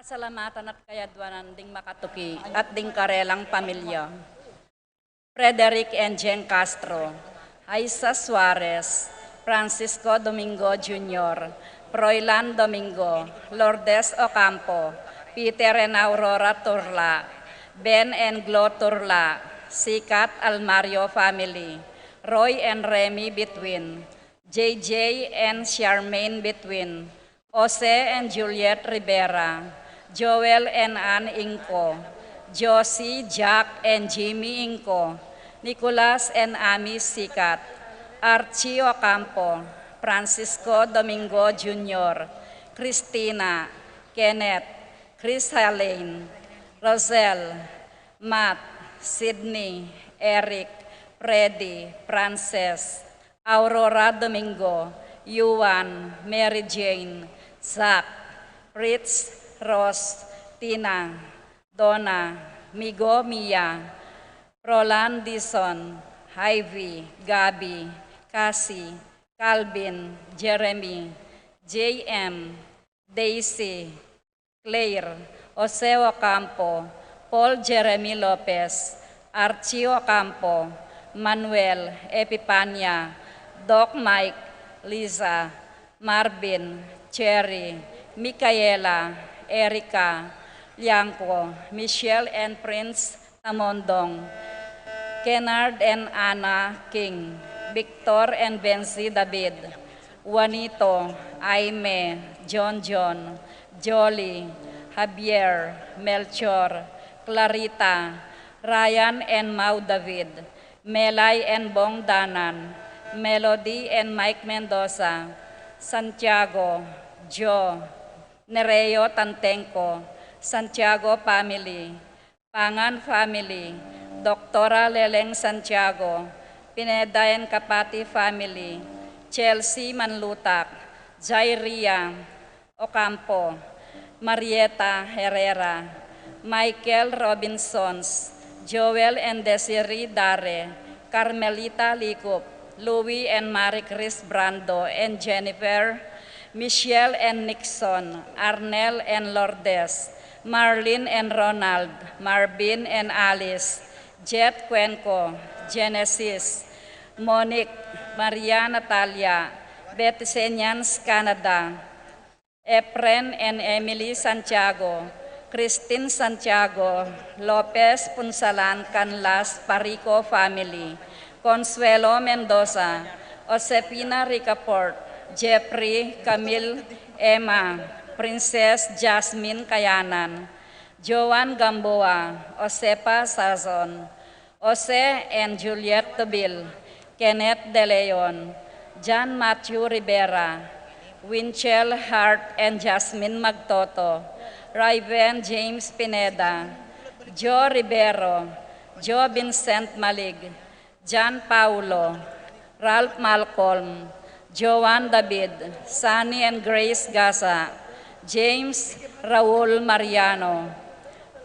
Pasalamatan at kayadwanan ding makatuki at ding karelang pamilya. Frederick and Jen Castro, Aisa Suarez, Francisco Domingo Jr., Froilan Domingo, Lourdes Ocampo, Peter and Aurora Turla, Ben and Glo Turla, Sikat Almario family, Roy and Remy Between, JJ and Charmaine Between, Jose and Juliet Rivera, Joel and Ann Inco, Josie, Jack and Jimmy Inco, Nicolas and Ami Sikat, Archie Ocampo, Francisco Domingo Jr., Christina, Kenneth, Chris Helene, Roselle, Matt, Sydney, Eric, Freddy, Frances, Aurora Domingo, Yuan, Mary Jane, Zach, Fritz, Ross, Tina, Donna, Migo, Mia, Roland Dison, Ivy, Gabi, Cassie, Calvin, Jeremy, JM, Daisy, Claire, Jose Ocampo, Paul Jeremy Lopez, Archie Ocampo, Manuel, Epipania, Doc Mike, Lisa, Marvin, Cherry, Micaela, Erica, Lianco, Michelle and Prince Tamondong, Kennard and Anna King, Victor and Benzi David, Juanito, Aime, John, Jolly, Javier, Melchor, Clarita, Ryan and Mau David, Melay and Bong Danan, Melody and Mike Mendoza, Santiago, Joe, Nereo Tantenco, Santiago family, Pangan family, Doktora Leleng Santiago, Pineda and Kapati family, Chelsea Manlutak, Jairia Ocampo, Marieta Herrera, Michael Robinsons, Joel and Desiree Dare, Carmelita Likup, Louie and Marie Chris Brando and Jennifer, Michelle and Nixon, Arnel and Lourdes, Marlene and Ronald, Marvin and Alice, Jet Cuenco, Genesis, Monique, Maria Natalia, Betty Senyans, Canada, Efren and Emily Santiago, Christine Santiago, Lopez Punsalan Canlas Parico family, Consuelo Mendoza, Josepina Ricaport, Jeffrey, Camille, Emma, Princess Jasmine Kayanan, Joan Gamboa, Josepa Sazon, Jose and Juliet Tobil, Kenneth De Leon, John Matthew Rivera, Winchell Hart and Jasmine Magtoto, Raven James Pineda, Joe Rivero, Joe Vincent Malig, John Paulo, Ralph Malcolm, Joan David, Sunny and Grace Gaza, James Raul Mariano,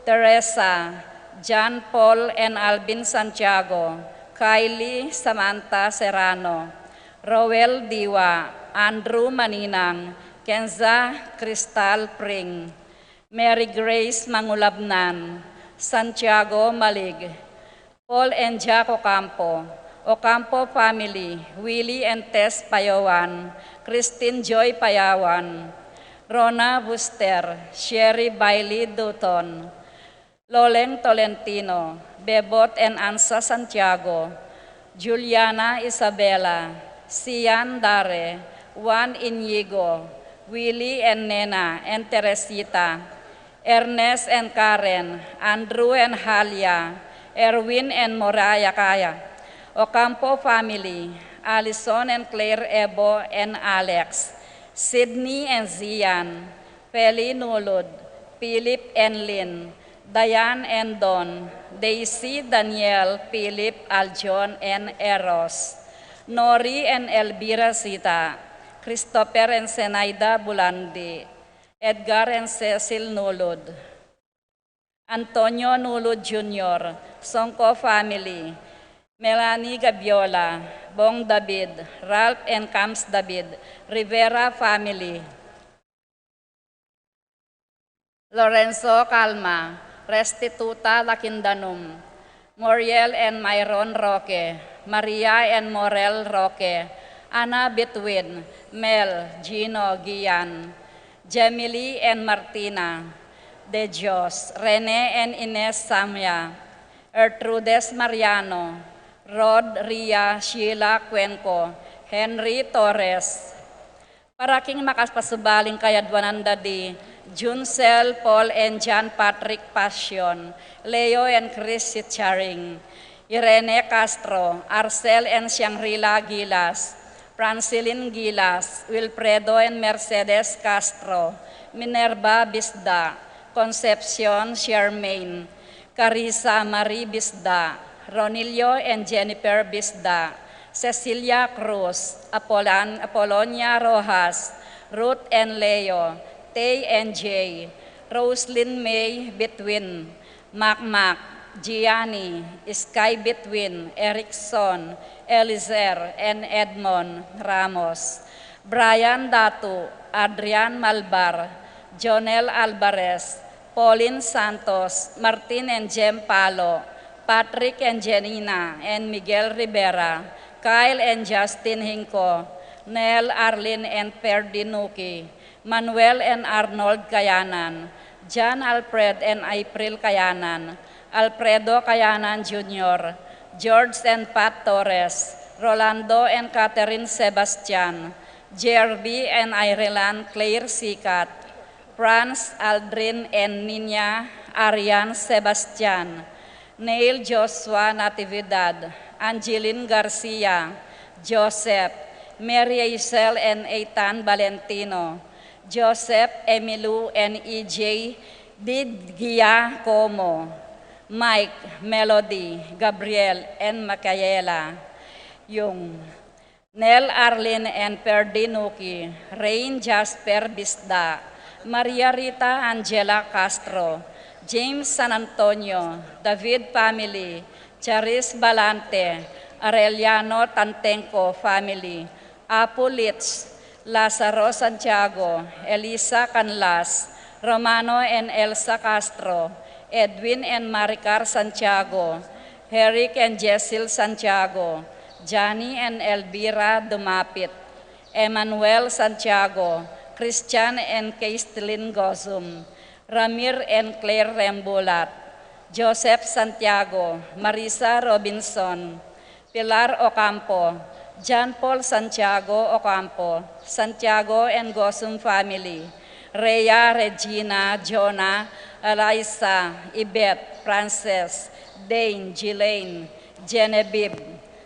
Teresa, John Paul and Alvin Santiago, Kylie Samantha Serrano, Roel Diwa, Andrew Maninang, Kenza Cristal Pring, Mary Grace Mangulabnan, Santiago Malig, Paul and Jack Ocampo, Ocampo family, Willie and Tess Payawan, Christine Joy Payawan, Rona Buster, Sherry Bailey Dutton, Loleng Tolentino, Bebot and Ansa Santiago, Juliana Isabella, Sian Dare, Juan Inigo, Willie and Nena and Teresita, Ernest and Karen, Andrew and Halia, Erwin and Moraya Kaya, Ocampo family, Alison and Claire Ebo and Alex, Sydney and Zian, Feli Nulud, Philip and Lynn, Diane and Don, Daisy, Daniel, Philip, Aljon and Eros, Nori and Elvira Sita, Christopher and Senaida Bulandi, Edgar and Cecil Nulud, Antonio Nulud Jr., Songko family, Melanie Gabiola, Bong David, Ralph and Camps David, Rivera family, Lorenzo Calma, Restituta Lakindanum, Moriel and Myron Roque, Maria and Morel Roque, Ana Betwin, Mel, Gino Gian, Jamily and Martina, De Dios, Rene and Ines Samya, Ertrudes Mariano, Rod Ria Sheila Cuenco, Henry Torres. Para king makapasubaling kayadwanan dadi, Juncel, Paul and John Patrick Passion, Leo and Chris Sitcharing, Irene Castro, Arcel and Shangri-La Gilas, Francilin Gilas, Wilfredo and Mercedes Castro, Minerva Bisda, Concepcion Shermaine, Carissa Marie Bisda, Ronilio and Jennifer Bisda, Cecilia Cruz, Apolonia Rojas, Ruth and Leo, Tay and Jay, Roslyn May Betwin, Mac, Gianni, Sky Betwin, Erickson, Elizer, and Edmond Ramos, Brian Datu, Adrian Malbar, Jonel Alvarez, Pauline Santos, Martin and Jem Palo, Patrick and Janina, and Miguel Rivera, Kyle and Justin Hinko, Nel, Arlene and Ferdinuki, Manuel and Arnold Kayanan, John Alfred and April Kayanan, Alfredo Kayanan Jr., George and Pat Torres, Rolando and Catherine Sebastian, Jerby and Ireland Claire Sikat, Franz Aldrin and Nina Arian Sebastian, Neil Joshua Natividad, Angeline Garcia, Joseph, Mary Isel and Ethan Valentino, Joseph Emilu and EJ Didgia Como, Mike, Melody, Gabriel and Micaela, Yung, Nel Arlene and Perdinuki, Rain Jasper Bisda, Maria Rita Angela Castro, James San Antonio, David Family, Charis Balante, Arellano Tantenco Family, Apo Litz, Lazaro Santiago, Elisa Canlas, Romano and Elsa Castro, Edwin and Maricar Santiago, Herrick and Jessil Santiago, Johnny and Elvira Dumapit, Emmanuel Santiago, Christian and Kaistlin Gozum, Ramir and Claire Rembulat, Joseph Santiago, Marisa Robinson, Pilar Ocampo, John Paul Santiago Ocampo, Santiago and Gosum family, Rhea, Regina, Jonah, Eliza, Ibet, Frances, Dane, Ghislaine, Genevieve,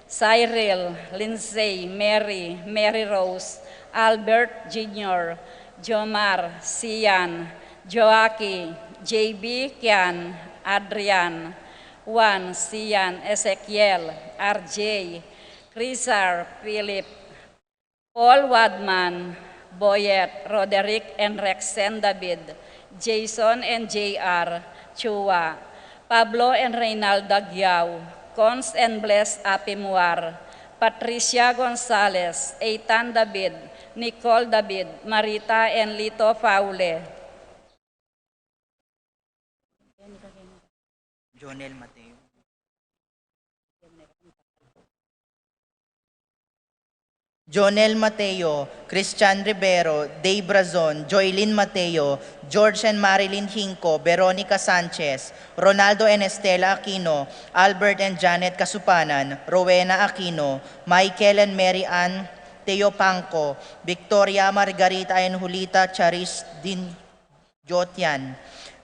Cyril, Lindsay, Mary Rose, Albert Jr., Jomar, Sian, Joaki, JB, Kian, Adrian, Juan, Sian, Ezekiel, RJ, Crisar, Philip, Paul Wadman, Boyet, Roderick and Rexen David, Jason and JR, Chua, Pablo and Reynaldo Gyao, Cons and Bless Apimuar, Patricia Gonzalez, Eitan David, Nicole David, Marita and Lito Faule. Jonel Mateo. Jonel Mateo, Christian Rivero, Dave Brazon, Joylyn Mateo, George and Marilyn Hinco, Veronica Sanchez, Ronaldo and Estela Aquino, Albert and Janet Kasupanan, Rowena Aquino, Michael and Mary Ann Teopanco, Victoria Margarita and Julita Charis Din Jotian,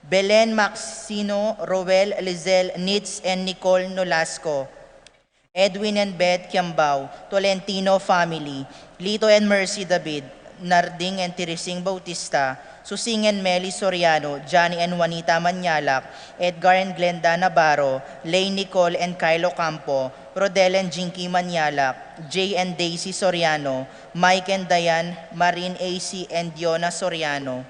Belen Maxino, Roel Lizel Nitz and Nicole Nolasco, Edwin and Beth Kiambao, Tolentino family, Lito and Mercy David, Narding and Teresing Bautista, Susing and Meli Soriano, Johnny and Juanita Manyalak, Edgar and Glenda Navarro, Lay Nicole and Kylo Campo, Rodel and Jinky Manyalak, Jay and Daisy Soriano, Mike and Diane, Marine AC and Diona Soriano.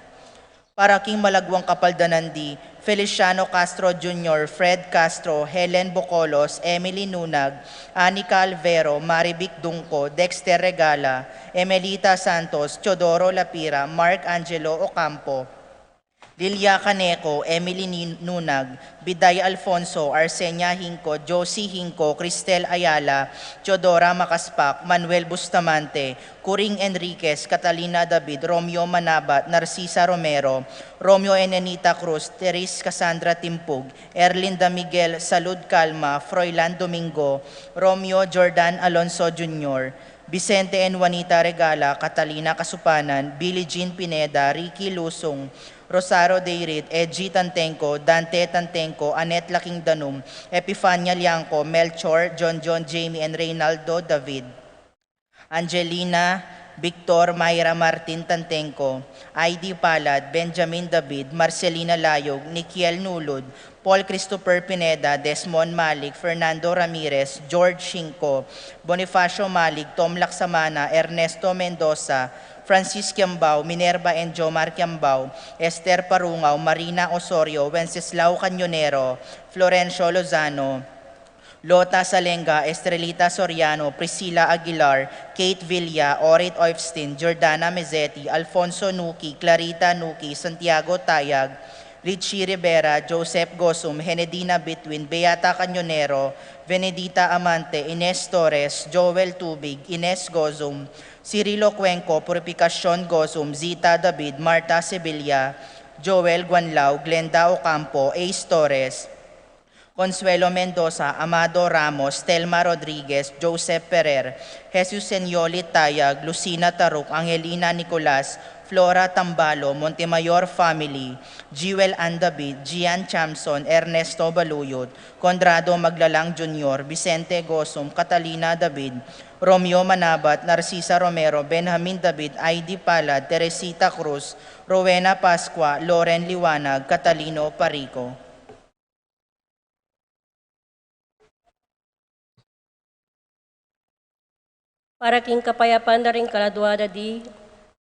Para king Malagwang Kapaldanandi, Feliciano Castro Jr., Fred Castro, Helen Bocolos, Emily Nunag, Anika Alvero, Marivic Dunco, Dexter Regala, Emelita Santos, Chodoro Lapira, Mark Angelo Ocampo, Lilia Caneco, Emily Nunag, Biday Alfonso, Arsenia Hinco, Josie Hinco, Cristel Ayala, Teodora Macaspac, Manuel Bustamante, Kuring Enriquez, Catalina David, Romeo Manabat, Narcisa Romero, Romeo Enenita Cruz, Teres Cassandra Timpug, Erlinda Miguel Salud Calma, Froilan Domingo, Romeo Jordan Alonso Jr., Vicente and Juanita Regala, Catalina Kasupanan, Billie Jean Pineda, Ricky Lusong, Rosaro Deirit, Edgy Tantenco, Dante Tantenco, Annette Laking Danum, Epifania Liangco, Melchor, John Jamie, and Reynaldo David. Angelina Victor Mayra Martin Tantenco, ID Palad, Benjamin David, Marcelina Layog, Nikiel Nulud, Paul Christopher Pineda, Desmond Malik, Fernando Ramirez, George Shinko, Bonifacio Malik, Tom Laksamana, Ernesto Mendoza, Francis Kiambao, Minerva and Jomar Kiambao, Esther Parungaw, Marina Osorio, Wenceslao Cañonero, Florencio Lozano, Lota Salenga, Estrelita Soriano, Priscilla Aguilar, Kate Villa, Orit Oifstein, Jordana Mezzetti, Alfonso Nuki, Clarita Nuki, Santiago Tayag, Richie Rivera, Joseph Gosum, Henedina Bitwin, Beata Cañonero, Venedita Amante, Ines Torres, Joel Tubig, Ines Gozum, Cirilo Cuenco, Purificacion Gozum, Zita David, Marta Sevilla, Joel Guanlao, Glenda Ocampo, Ace Torres, Consuelo Mendoza, Amado Ramos, Telma Rodriguez, Joseph Ferrer, Jesus Senyoli Tayag, Lucina Taruk, Angelina Nicolas, Flora Tambalo, Montemayor Family, Jewel Andavid, Gian Chamson, Ernesto Baluyot, Condrado Maglalang Jr., Vicente Gosum, Catalina David, Romeo Manabat, Narcisa Romero, Benjamin David, ID Palad, Teresita Cruz, Rowena Pascua, Loren Liwanag, Catalino Parico. Para king kapayapan na rin kaladuada di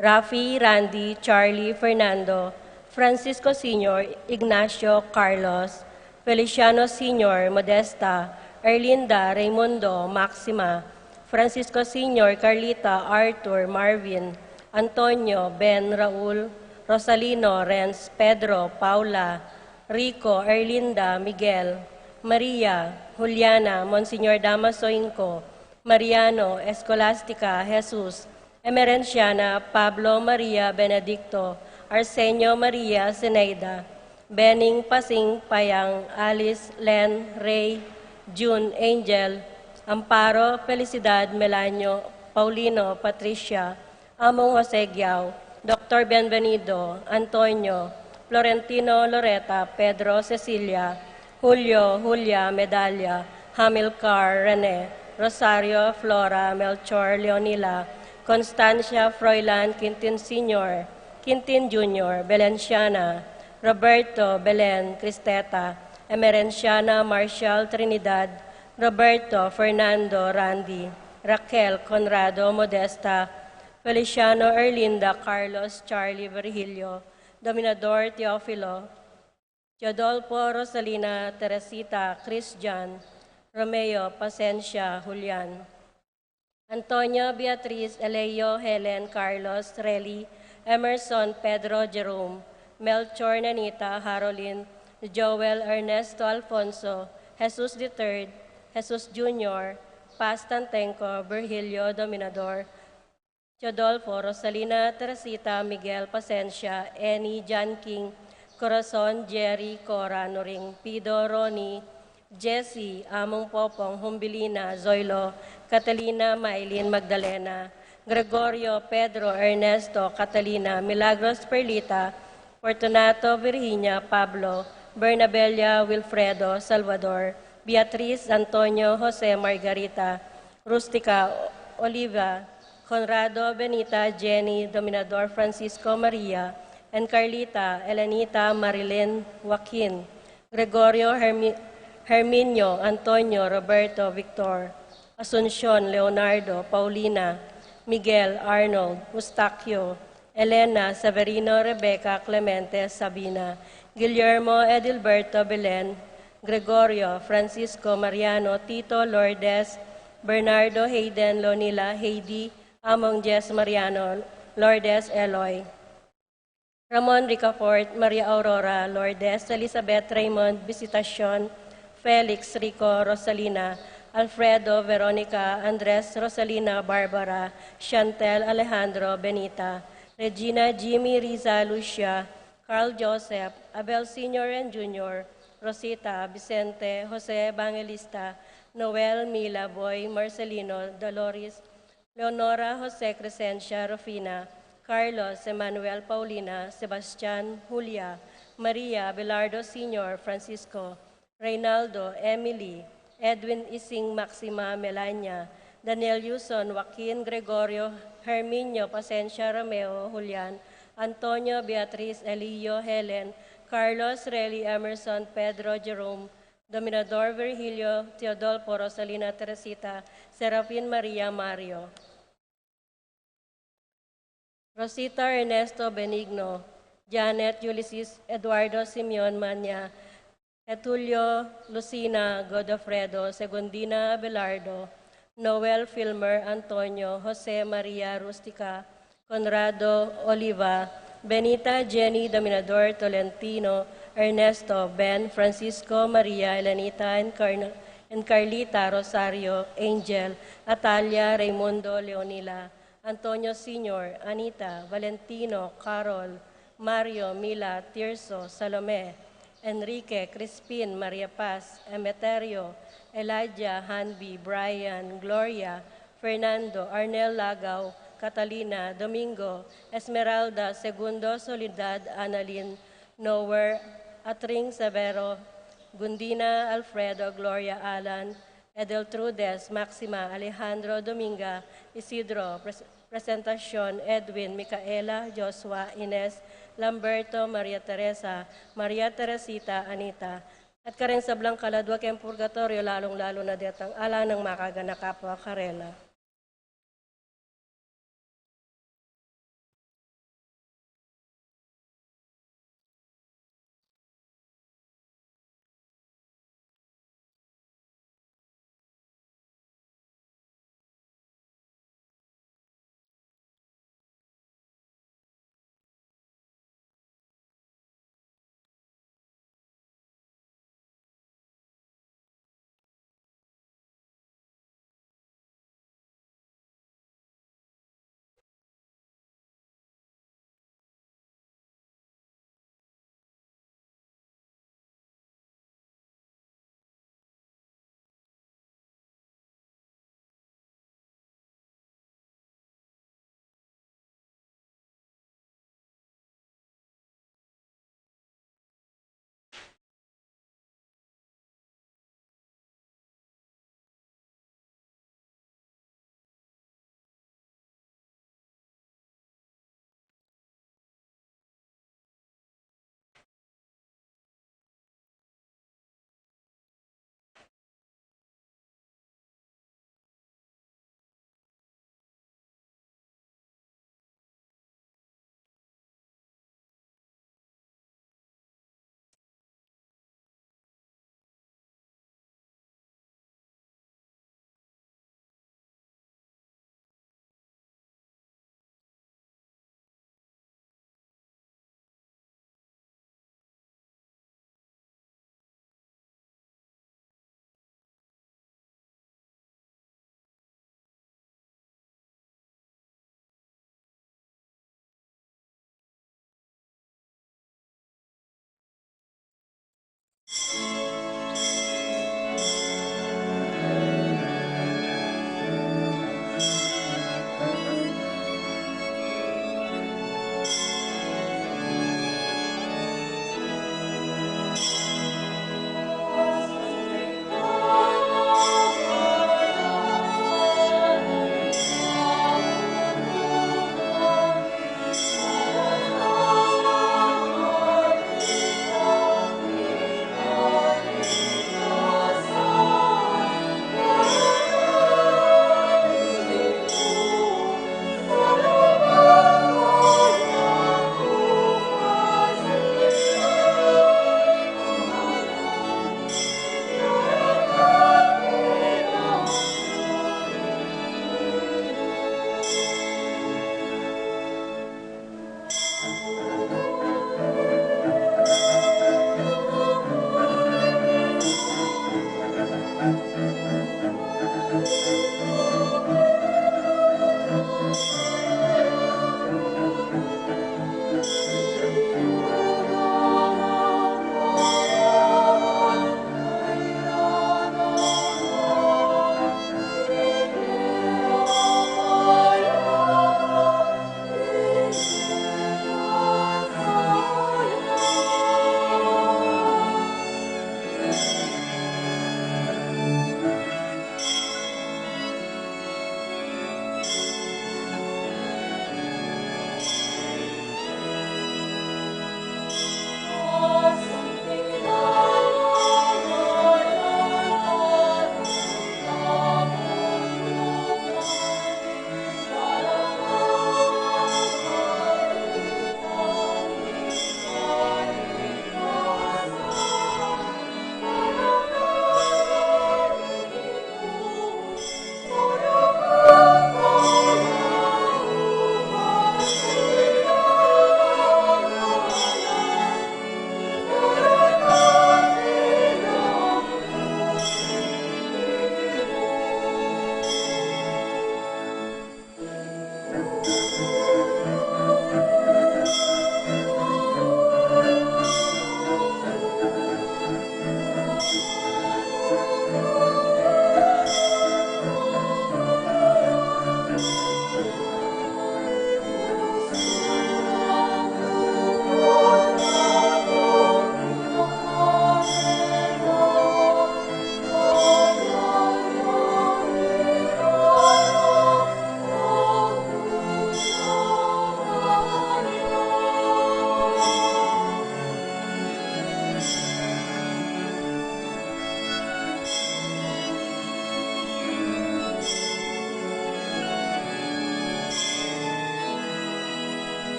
Rafi, Randy, Charlie, Fernando, Francisco Sr., Ignacio, Carlos, Feliciano Sr., Modesta, Erlinda, Raimundo, Maxima, Francisco Sr., Carlita, Arthur, Marvin, Antonio, Ben, Raul, Rosalino, Renz, Pedro, Paula, Rico, Erlinda, Miguel, Maria, Juliana, Monsignor Damaso Inco, Mariano, Escolastica, Jesus, Emerenciana, Pablo Maria Benedicto, Arsenio Maria Zeneida, Benning Pasing Payang, Alice, Len, Ray, June, Angel, Amparo, Felicidad, Melanio, Paulino, Patricia, Among Jose Giao, Dr. Benvenido, Antonio, Florentino, Loreta, Pedro, Cecilia, Julio, Julia, Medalla, Hamilcar, Rene, Rosario, Flora, Melchor, Leonila, Constancia, Froilan, Quintin Sr., Quintin Jr., Belenciana, Roberto, Belen, Cristeta, Emerenciana, Marshall, Trinidad, Roberto, Fernando, Randy, Raquel, Conrado, Modesta, Feliciano, Erlinda, Carlos, Charlie, Virgilio, Dominador, Teofilo, Teodolfo, Rosalina, Teresita, Christian, Romeo, Pasencia, Julian, Antonio, Beatriz, Eleo, Helen, Carlos, Relly, Emerson, Pedro, Jerome, Melchor, Nanita, Harolyn, Joel, Ernesto, Alfonso, Jesus III, Jesus Jr., Paz Tantenco, Virgilio, Dominador, Teodolfo, Rosalina, Teresita, Miguel, Pasencia, Eni, John King, Corazon, Jerry, Cora, Noring, Pido, Ronnie, Jessie, Among Popong, Humbilina, Zoilo, Catalina, Maylin, Magdalena, Gregorio, Pedro, Ernesto, Catalina, Milagros, Perlita, Fortunato, Virginia, Pablo, Bernabella, Wilfredo, Salvador, Beatriz, Antonio, Jose, Margarita, Rustica, Oliva, Conrado, Benita, Jenny, Dominador, Francisco, Maria, and Carlita, Elenita, Marilyn, Joaquin, Gregorio, Herminio, Antonio, Roberto, Victor, Asuncion, Leonardo, Paulina, Miguel, Arnold, Eustaquio, Elena, Severino, Rebecca, Clemente, Sabina, Guillermo, Edilberto, Belen, Gregorio, Francisco, Mariano, Tito, Lourdes, Bernardo, Hayden, Lonila, Heidi, Among Jess, Mariano, Lourdes, Eloy, Ramon Ricafort, Maria Aurora, Lourdes, Elizabeth Raymond, Visitacion, Felix Rico Rosalina, Alfredo Veronica, Andres Rosalina Barbara, Chantel Alejandro Benita, Regina Jimmy Riza Lucia, Carl Joseph, Abel Sr. and Jr., Rosita, Vicente, Jose Evangelista, Noel Mila Boy, Marcelino, Dolores, Leonora Jose Crescencia Rufina, Carlos Emmanuel Paulina, Sebastian Julia, Maria Belardo Sr., Francisco, Reynaldo, Emily, Edwin Ising Maxima Melania, Daniel Yuson, Joaquin Gregorio, Herminio Pasencia Romeo, Julian, Antonio Beatriz Elio Helen, Carlos Relly Emerson Pedro Jerome, Dominador Virgilio Teodolfo Rosalina Teresita, Serafin Maria Mario. Rosita Ernesto Benigno, Janet Ulysses Eduardo Simeon Manya, Etulio Lucina Godofredo, Segundina Abelardo, Noel Filmer Antonio, Jose Maria Rustica, Conrado Oliva, Benita Jenny Dominador Tolentino, Ernesto Ben Francisco Maria Elenita and Carlita Rosario Angel, Atalia Raimundo Leonila, Antonio Sr., Anita, Valentino, Carol, Mario, Mila, Tirso, Salome, Enrique, Crispin, Maria Paz, Emeterio, Elijah, Hanby, Brian, Gloria, Fernando, Arnel Lagaw, Catalina, Domingo, Esmeralda, Segundo, Solidad, Annalyn, Nower, Atring Severo, Gundina, Alfredo, Gloria Alan, Edeltrudes, Maxima, Alejandro Dominga, Isidro, Presentacion, Edwin, Micaela, Joshua, Ines, Lamberto, Maria Teresa, Maria Teresita, Anita, at karin sa Blancaladwa ken Purgatorio, lalong-lalo na detang ala ng makagana kapwa Karela.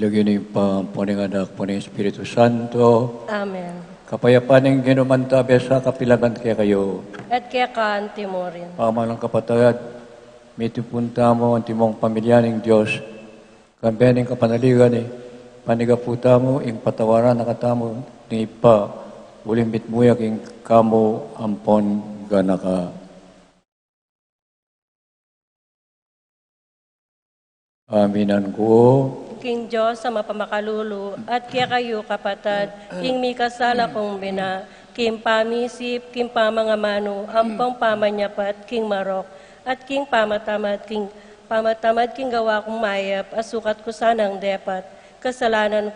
Ilagay niyo yung po ng anak po ng Espiritu Santo. Amen. Kapayapaan ng ginumantabi sa kapilagan kaya kayo. At kaya kaan timorin. Pamalang kapatagad, may tupunta mo ang timong pamilya ng Diyos. Kambihan ng kapanaligan ni panigaputa mo, ing patawaran nakatamo ng ipa, uling bitmuyak ing kamo ampon ganaka. Aminan ko. King Diyos sa mapamakalulu, at kaya kayo kapatad, ing mi kasala kong bina, kim pamisip, kim pamangamano, ampang pamanyapat, king marok, at king pamatamad, king gawa kong mayap, asukat ko sanang depat, kasalanan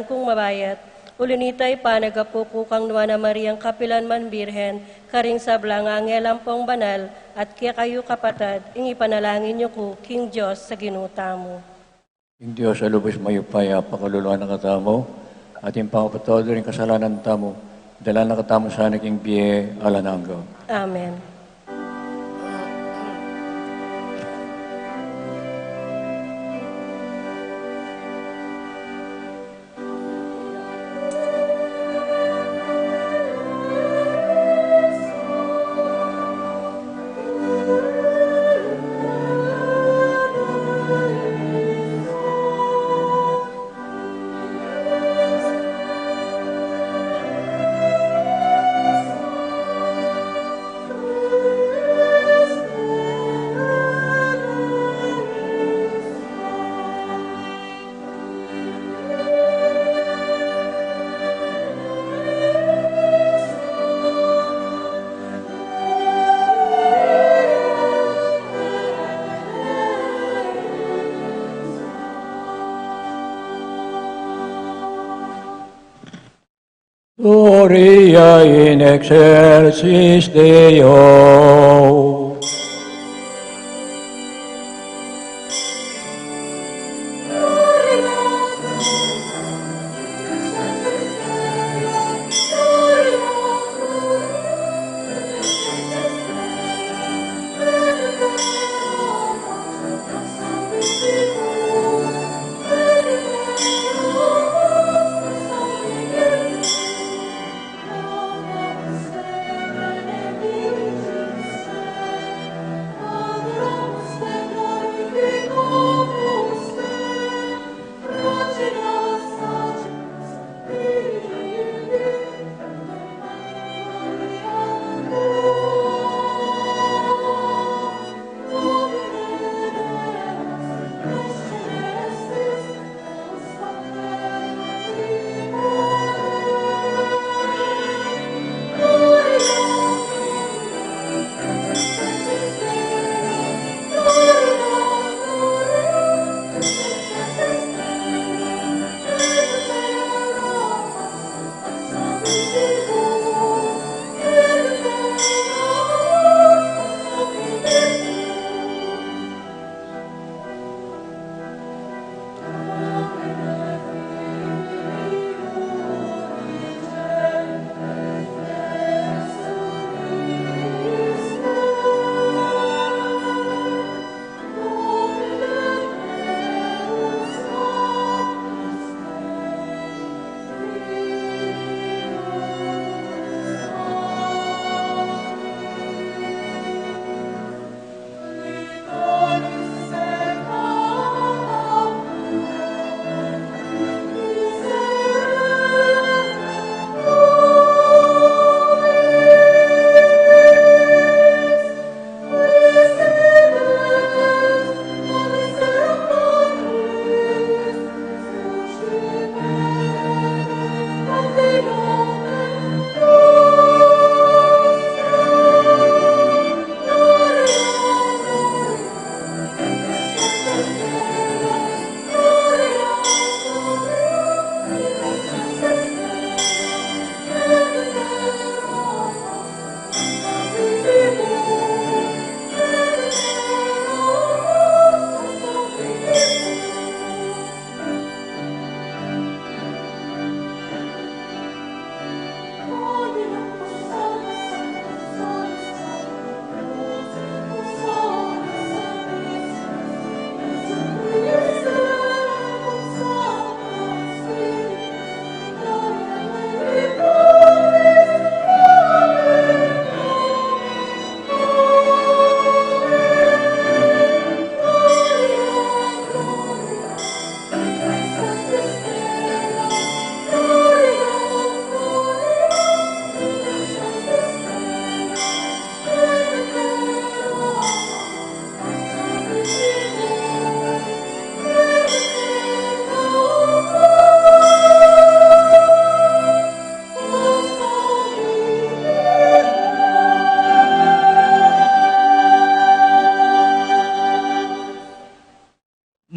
kong mabayat, ulinitay panagapo ko kang Nuana Mariang Kapilan man Birhen, karing sablang angelampong banal, at kaya kayo kapatad, ing ipanalangin niyo ko, King Diyos sa ginuta mo. Ing Diyos, alubos mayupaya, pakaluluan na katamo, at yung pangapatawad rin kasalanan tamo, dala na katamo sa naging biye alananggaw. Amen. Gloria in excelsis Deo.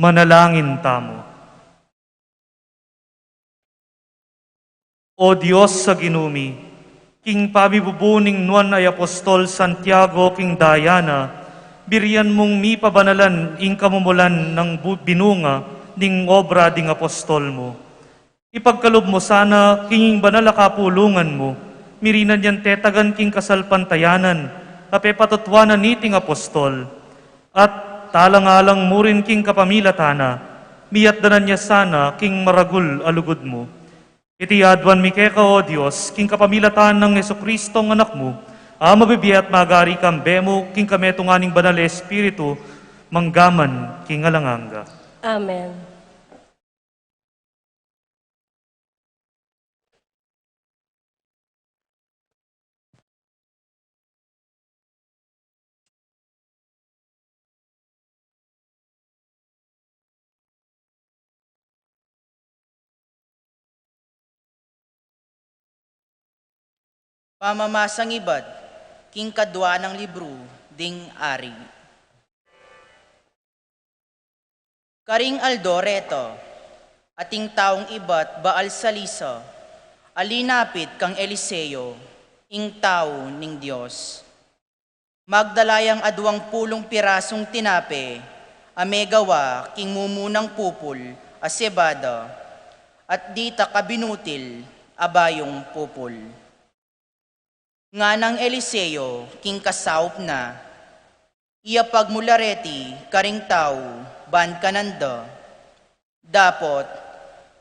Manalangin tamo. O Diyos sa ginumi, king pabibubuning nuan ay Apostol Santiago king Diana, birian mong mi pabanalan ing kamumulan ng binunga ning obra ding apostol mo. Ipagkalob mo sana king banal kapulungan mo, mirinan yan tetagan king kasalpantayanan, ape patutwanan niting apostol, at talang-alang mo rin king kapamilatana, miyat danan niya sana king maragul alugod mo. Iti adwan mi keka o Diyos, king kapamilatan ng Jesucristong anak mo, mabibiyat magari kang bemo, king kametunganing banal espiritu, manggaman king alanganga. Amen. Pamamasang ibad, king kadwa ng libro, ding ari. Karing Aldo reto, ating taong ibat baal salisa, alinapit kang Eliseo, ing tao ning Diyos. Magdalayang adwang pulong pirasong tinape, amegawa king mumunang pupul, asebada, at dita kabinutil, abayong pupul. Nga ng Eliseo, king kasaup na, iya pagmulareti, karing tao, ban kananda. Dapot,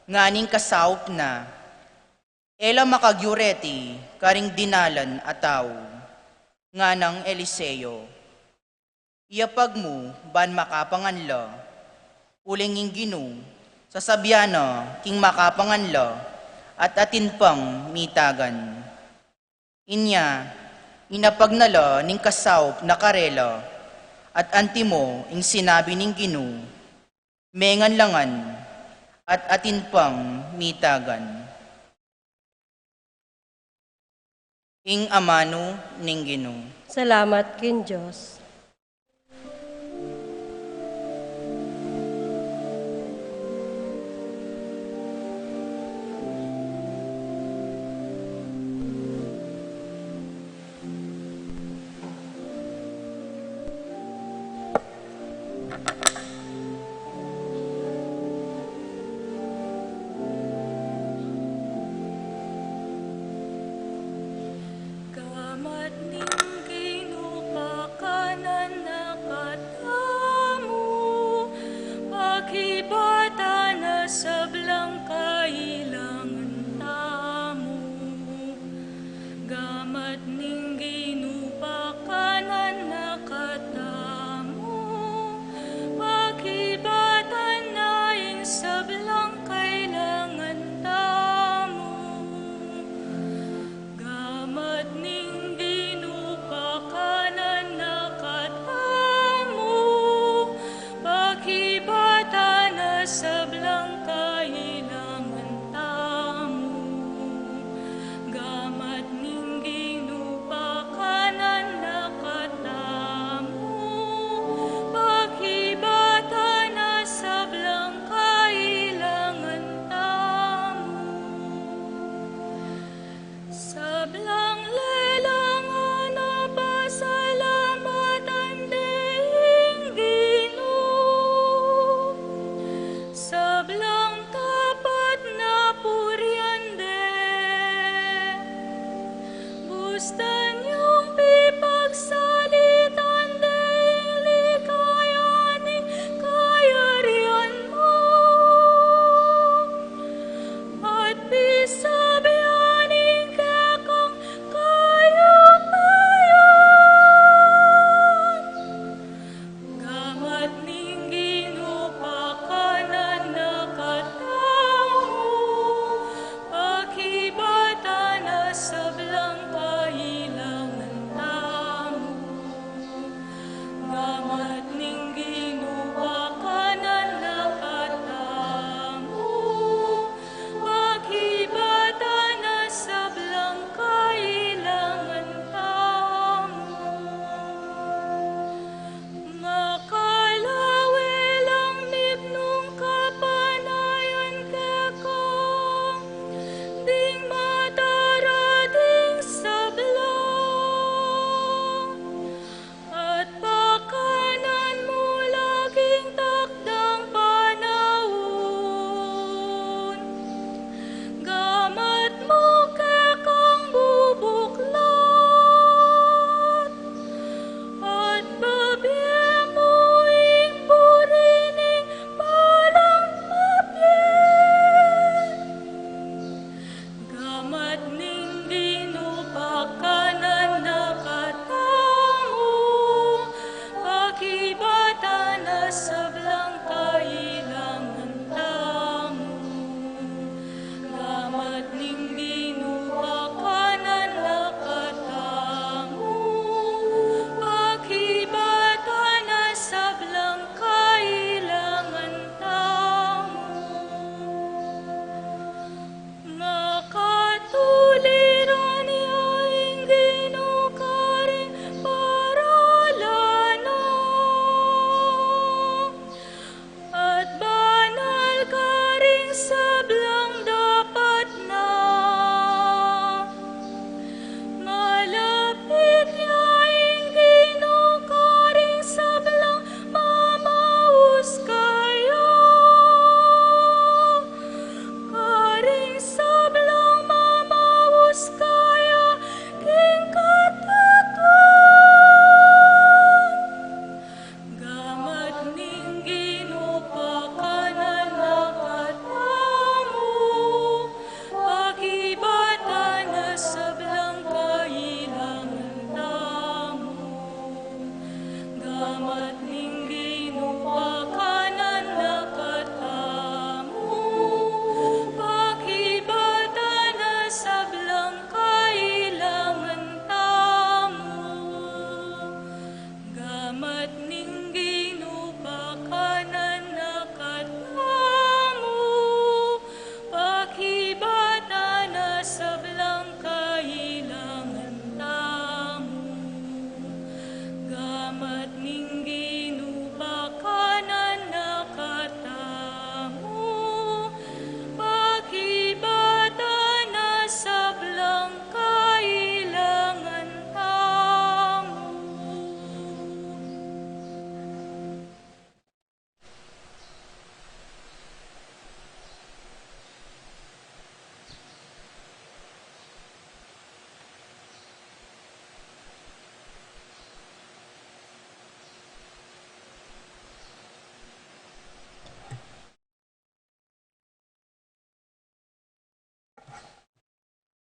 nga ning kasaup na, ela makagyureti, karing dinalan ataw. Nga ng Eliseo, iya pagmu, ban makapanganla, ulinging ginu, sasabyana, king makapanganla, at atin pang mitagan. Inya, inapagnala ning kasaup na karela, at antimo ing sinabi ning ginu, mengan langan, at atin pang mitagan. Ing amano ning ginu. Salamat kin Diyos. Sablang kailangan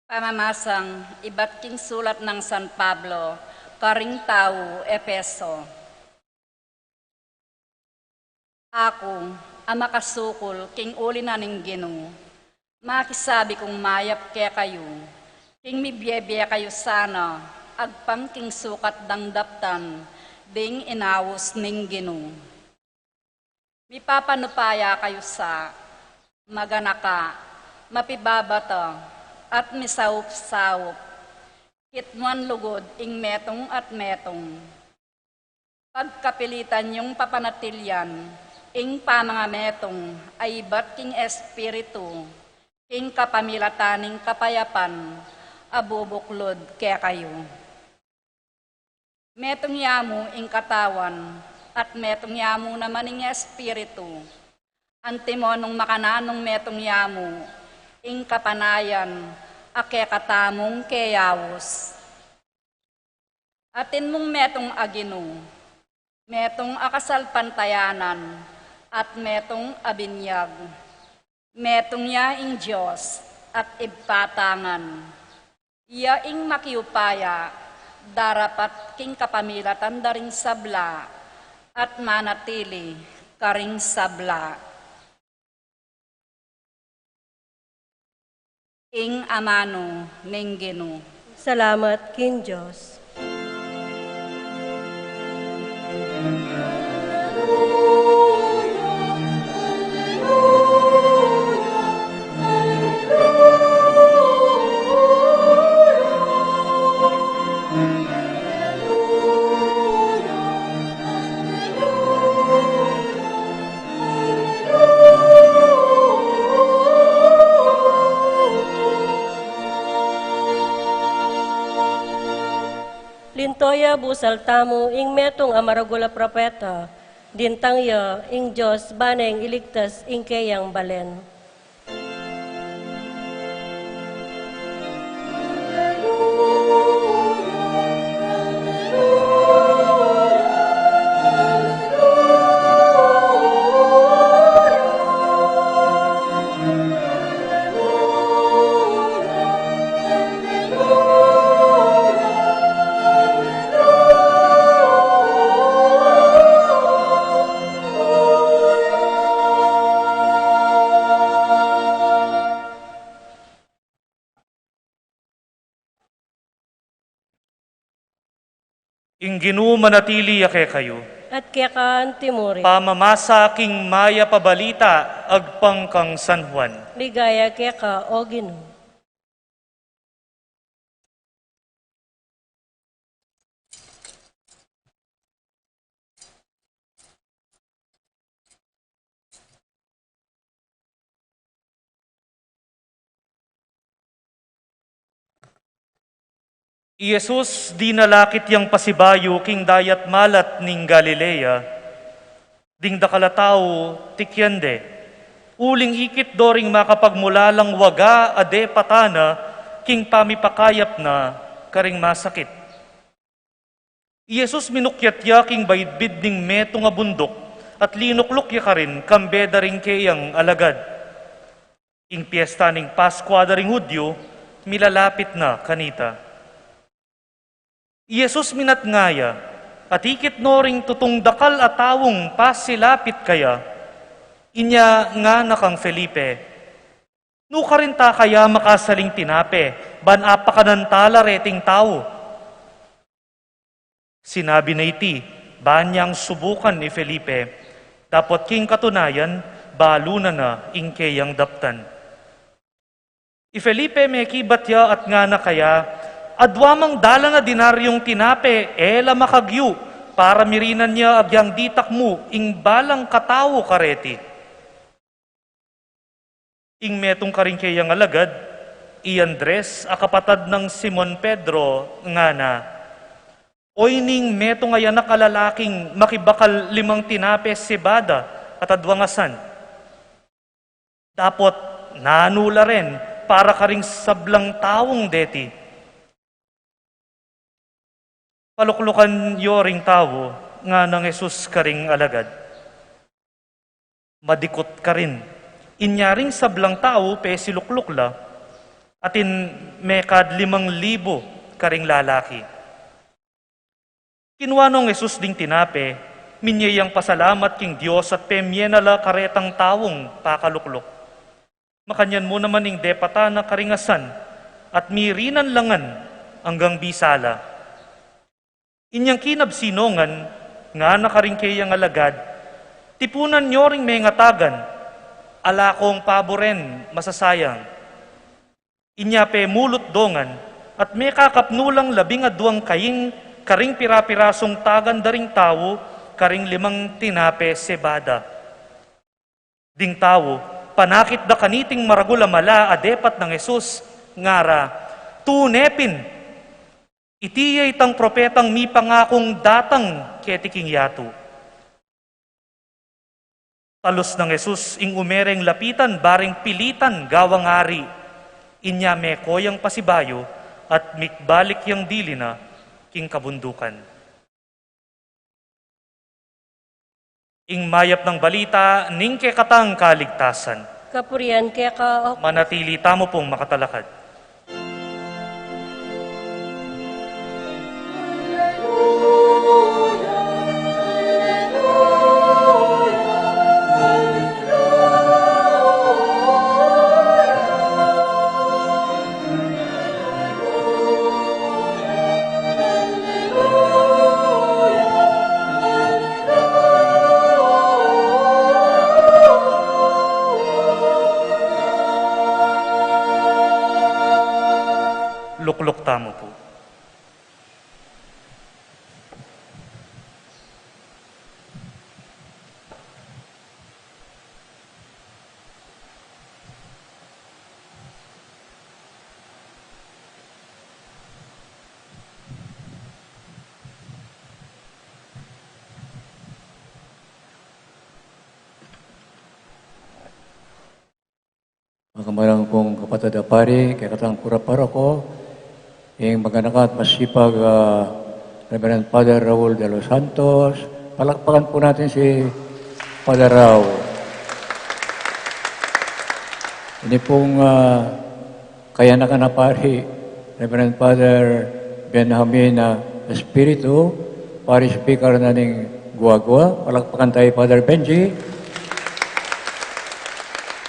Pamamasang iba't king sulat ng San Pablo, karing tao, Epeso. Ako, ang makasukol, king uli na ning Ginoo, makisabi kong mayap kaya kayo, king mibiyebye kayo sana, agpang king sukat dang daptan, ding inawos ning Ginoo. Mipapanupaya kayo sa maganaka, mapibabata, at misaup-saup, kitmuan lugod ing metong at metong. Pagkapilitan yung papanatilyan, ing pamanga metong ay iba't king espiritu, ing kapamilataning kapayapan, abubuklod kaya kayo. Metong yamu ing katawan, at metong yamu naman ing espiritu, antimonong makananong metong yamu, ing kapanayan, ake katamong keyawos. Atin mong metong agino, metong akasalpantayanan, at metong abinyag, metong yaing Diyos, at ibpatangan. Yaing makiupaya, darapat king kapamilatan daring sabla, at manatili karing sabla. Ing amano ning Ginoo. Salamat, King Diyos. Lintoya busal tamo ing metong amaragula propeta, dintang ya ing Diyos baneng iligtas ing kayang balen. Ing Ginoo manatili ake kayo. At kaya kaan timuri, Pamamasa king maya pabalita, agpang kang San Juan. ligaya kaya ka o Ginoo. Iesus di nalakit yang pasibayo king dayat malat ning Galilea, ding dakalatao tikyande, uling ikit doring makapagmulalang waga ade patana, king pamipakayap na karing masakit. Iesus minukyat king baydbid ning meto nga bundok, at linuklok ya karin kambeda ring kayang alagad. Ing piyesta ning Paskwa daring Hudyo, milalapit na kanita. Iesus minatngaya, at ikit noring tutong dakal at tawong pasilapit kaya, inya nga nakang Felipe. Nuka rin ta kaya makasaling tinape, ban apakanantala reting tao. Sinabi na iti, banyang subukan ni Felipe, dapat king katunayan, baluna na ingkeyang daptan. I Felipe may kibatya at nga na kaya, adwamang dala nga dinaryong tinape, ela makagyu, para mirinan niya agyang ditak mo, ing balang katawo kareti. Ing metong karing kayang alagad, i Andres, akapatad ng Simon Pedro, nga na, oy ning metong ayanak alalaking makibakal 5 tinape sibada at adwangasan. Dapot nanula rin para karing sablang tawong deti. Paluklukan yoring tao nga ng Jesus karing alagad. Madikot ka rin. Inyaring sablang tao pe silukluk la. atin mekad 5,000 karing lalaki. Kinwanong Jesus ding tinape, minyayang pasalamat king Diyos at pemyenala karetang tawong pakaluklok. Makanyan mo naman ing depata na karingasan at mirinan langan hanggang bisala. Inyang kinabsinongan nga nakaringkayang alagad, tipunan nyo ring may ngatagan, ala kong paboren masasayang. Inyape mulot dongan at may kakapnulang 12 karing pirapirasong tagan daring tawo, karing 5 tinape sebada. Ding tawo, panakit da kaniting maragulamala adepat ng Jesus, ngara, tunepin, itiyay tang propetang mi pangakong datang ketiking yato. Talos ng Jesus ing umereng lapitan baring pilitan gawang ari, inya me koyang pasibayo at mikbalik yang dili na king kabundukan. Ing mayap ng balita, ning kekatang kaligtasan. Kapurian kaya ka, Manatili tamo pong makatalakad. Luklok tamo po. Mga kamarang kong kapatid na pari, kaya katang pura-para ko, yung maganakat masipag Reverend Father Raul de los Santos. Palakpakan po natin si Father Raul. Ini pong kayanakan na pari, Reverend Father Benjamin Espiritu, Parish Speaker na ning Guagua. Palakpakan tayo Father Benji.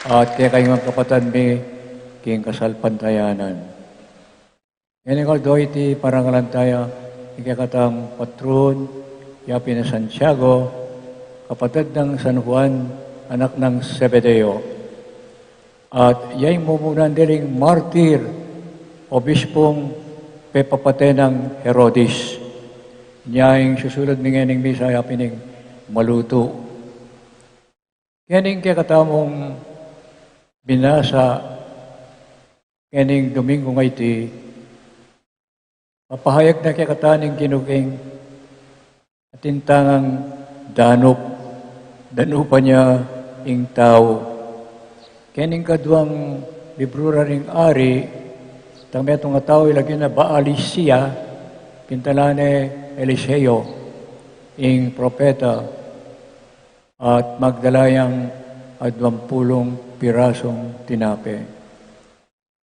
At kaya kayong mga kapatid mi, king kasalpantayanan. Ngayon ko do iti parangalan tayo, ikakatang patron, yapi na Santiago, kapatid ng San Juan, anak ng Zebedeo. At yay mumunan diring martir, obispong pepapate ng Herodes. Niyang susulod mi ngayon misa, yapi ng maluto. Ngayon kakatamong binasa kaning Domingo nga iti, mapahayag na kaya kataning kinuging atintangang danupa niya ing tao. Kaning kaduang librura ring ari, tang metong nga tao ilagyan na Baalisia, pintalane Eliseo, ing propeta, at magdalayang 20 pirasong tinape.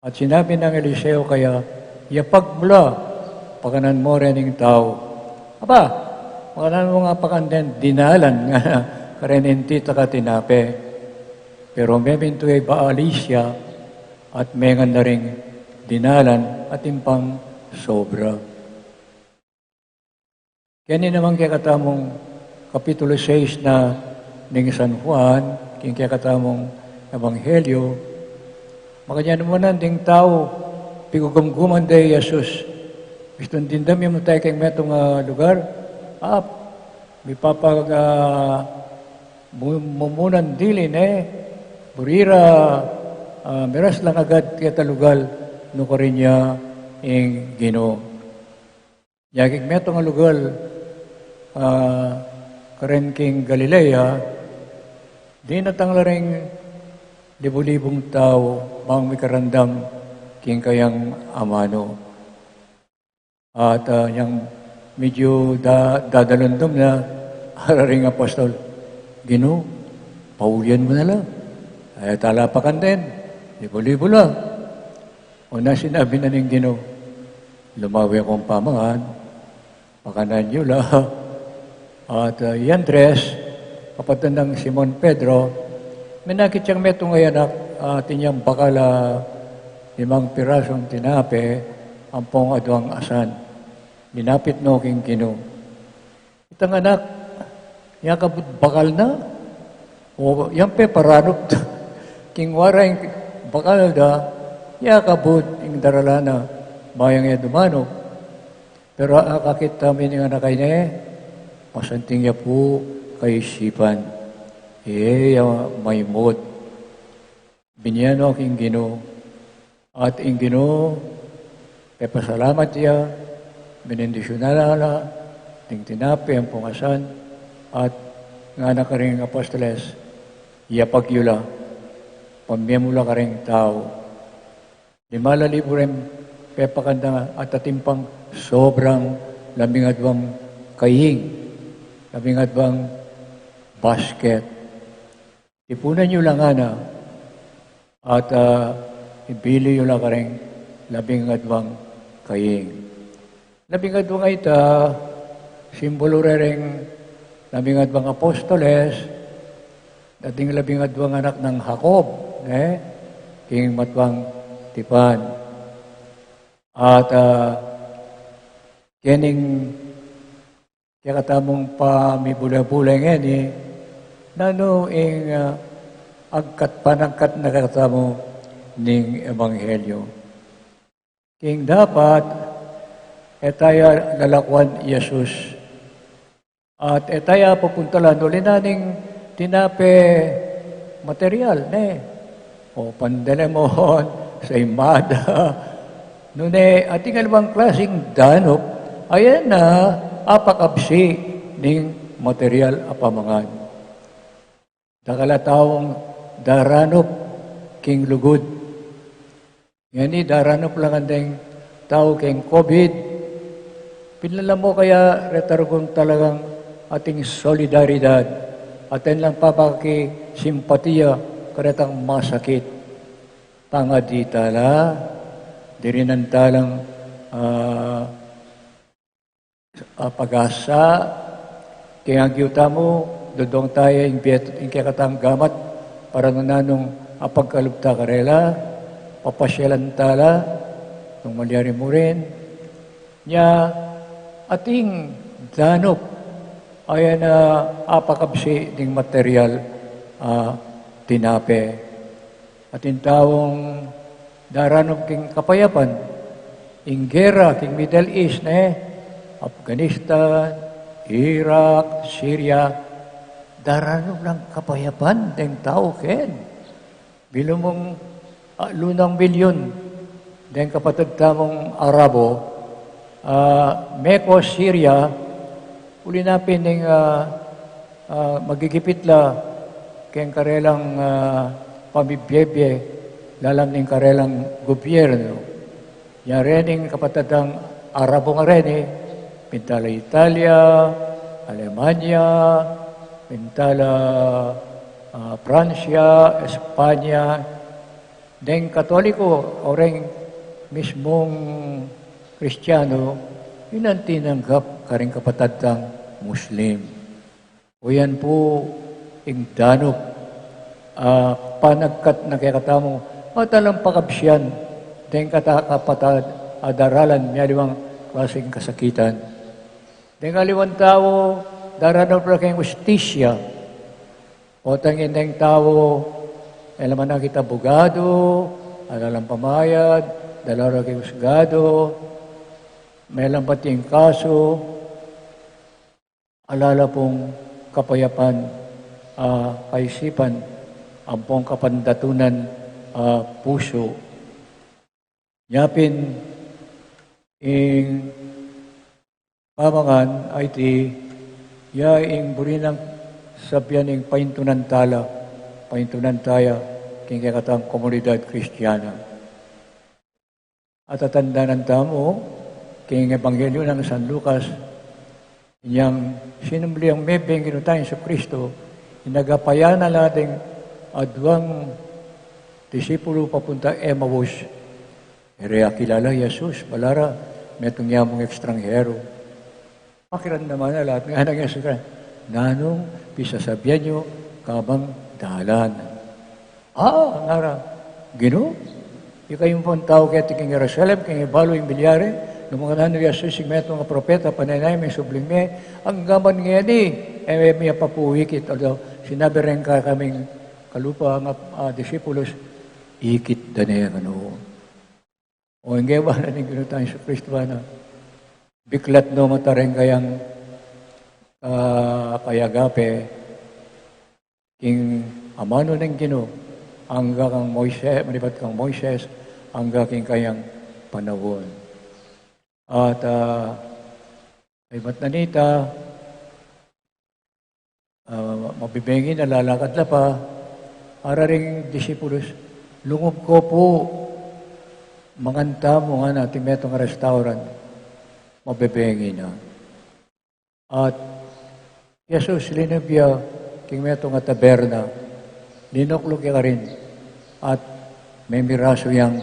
At sinabi ng Eliseo kaya, yapag mula, pakanan mo rin yung tao. Aba, pakanan mo nga pakanden, dinalan nga kareninti taka tinape. Pero may binto ay Baalisia at may nga na rin dinalan at impang sobra. Kaya naman kaya katamong Kapitulo 6 na ng San Juan, kaya katamong Ebanghelyo, makanya naman ding tao, pigugumguman day Jesus. Gusto din dami mo tayo kayong metong lugar, may papag mumunan dilin burira, meras lang agad kaya talugal, no ko rin niya ing Ginoo. Yagig metong lugar, karen king Galilea, di natangla ring libu-libong tao, mga may karandam, king kayang amano. At yung medyo dadalundom na hararing apostol, Ginoo, paulian mo na lang. Ay talapakan din, libu-libo lang. Una sinabi na ng Ginoo, lumawi akong pamangan, pakanan niyo la. At Yandres, kapatid ng Simon Pedro, minakit siyang metong anak, tinyang bakala 5 pirasong tinape, ampong adwang asan. Minapit no king Ginoo. Itang anak, yakabut bakal na, o yan pe paranop king waray bakal da, yakabut ing daralana, bayang dumano. Pero akakit kami ng anak ay ne, masanting niya po kay isipan. May mood. Binyano king Ginoo. At ing Ginoo, kay pasalamat niya, benendisyon na ting tinapi ang pungasan, at nga na ka rin apostoles, iyapagyula, pamiyamula ka rin tao. Limalalibo rin pepakanda at atimpang sobrang lamingadwang kaying, lamingadwang basket. Ipunan nyo lang ana at ibili nyo lang ka rin lamingadwang kaying. Lamingadwang ay simbolo rin lamingadwang apostoles, dating lamingadwang anak ng Jacob, king matwang tipan. At kening kaya katamong pa may bula-bula ngayon nano ing agkat panangkat na katamo ning Ebanghelyo. King dapat etaya lalakwan Yesus. At etaya pupuntalan uli naning tinape material, o pandelemon, sa imada, nune ating alawang klaseng danop, ayan na apakabsi ning material apamangan. Dakalatawang daranop king lugod. Yan daranop lang andeng tao king COVID. Pinala mo kaya retargon talagang ating solidaridad. Atin lang papaki simpatiya karetang masakit. Pangaditala, dirinantalang pag-asa, kaya gyuta mo, dodong tayo yung kakatang gamat para nananong apagkalubta karela, papasyalan tala, nung malyari mo rin, niya ating danop, ayan na apakabsi ding material tinape. Ating taong daranong king kapayapan, ing gera king Middle East, Afghanistan, Iraq, Syria, daranong lang kapayapan ding tao ken. Bilumong 5 milyon ding kapatid tamong Arabo, Meko, Syria, uli napin ng magigipit la keng karelang pamibiyebye, lalam ng karelang gobyerno. Yan rin kapatadang Arabo nga rin, pintala Italia, Alemanya, pintala Pransya, Espanya, deng Katoliko, o rin mismong Kristiyano, yun ang tinanggap karing kapatadang Muslim. O yan po, ing danop, panagkat na kaya katamo, matalang pakabsyan, deng kapatad, daralan, may alimang klaseng kasakitan. Deng aliwan tao, daralan pa kayong ustisya, o tangin deng tao, alaman na kita bugado, alalang pamayad, dalara kayong usgado, may alam pati yung kaso, alala pong kapayapan, kaisipan, ampong kapandatunan puso. Yapin, ing pamangan, ay ya ing burinang sabyan ing paintunan tala, paintunan taya, king kakatang komunidad Kristiyana. At atandanan tamo, king Ebanghelyo ng San Lucas, inyang sinumbliang mebeng ginutayin sa Kristo, inagapayana nating adwang disipulo papunta Emmaus, Ere kilala Jesus, balara, metong yamong ekstranghero. Pakiran naman na lahat ng anak Jesus Christ. Nanong, pisasabihan nyo, kabang dahalan. Ngara, Gino, ikayong pong tao kaya tiking Jerusalem, kaya ibalo yung bilyare, ng mga nano Jesus, yung metong nga propeta, pananay, may subling me, ang gaman nga di, may papuwikit, although sinabi rin ka kaming kalupa, nga disipulos, ikit da na yan, O hindi ba na rin ginutang sa Kristo ba na biklat no matareng kayang kayagape king amano ng Gino hangga kang Moises, malipat kang Moises, hangga king kayang panahon. At ay matnanita, mabibengin, nalalakad na pa, para ring disipulos, lungob ko po, manganta mo nga natin metong restaurant, mabibengin na. At Jesus, linabya, king metong nga taberna, linoklo ka rin, at may miraso yang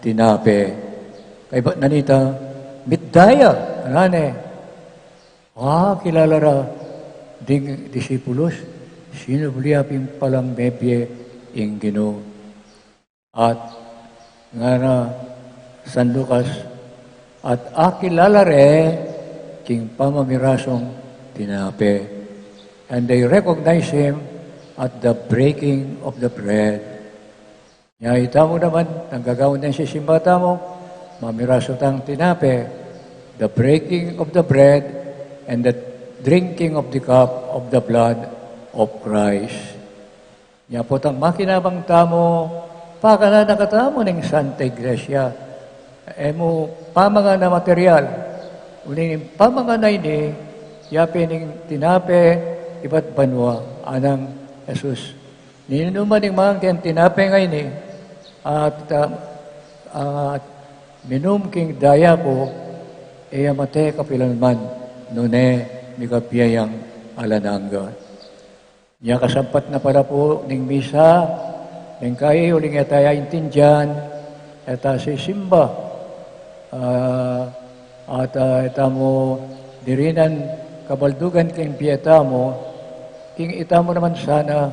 tinape. Kaya ba't nanita, mitdaya, anane, kilala ra, ding disipulos, sino buliyapin palang mebye ing Gino. At nga na, San Lucas, at akilala re, king pamamirasong tinape. And they recognize him at the breaking of the bread. Ita mo naman, ang gagawin din si simbata mo, mamiraso tang tinape, the breaking of the bread, and the drinking of the cup of the blood of Christ. Nya po tang makinabang tamo, pakala nakatamo ng Santa Iglesia, mo pamanga na material, uning pamanga na ini, yapi ng tinape, iba't banwa, anang Jesus. Ninuman ng mga kayang tinape ngayon at minum king daya po, mate kapilanman, nune, mikapiyayang alananga. Niya kasampat na pala po ng misa, ng kaya uling etaya intindihan, eta si simba, at itamo dirinan kabaldugan king piyeta mo, king itamo naman sana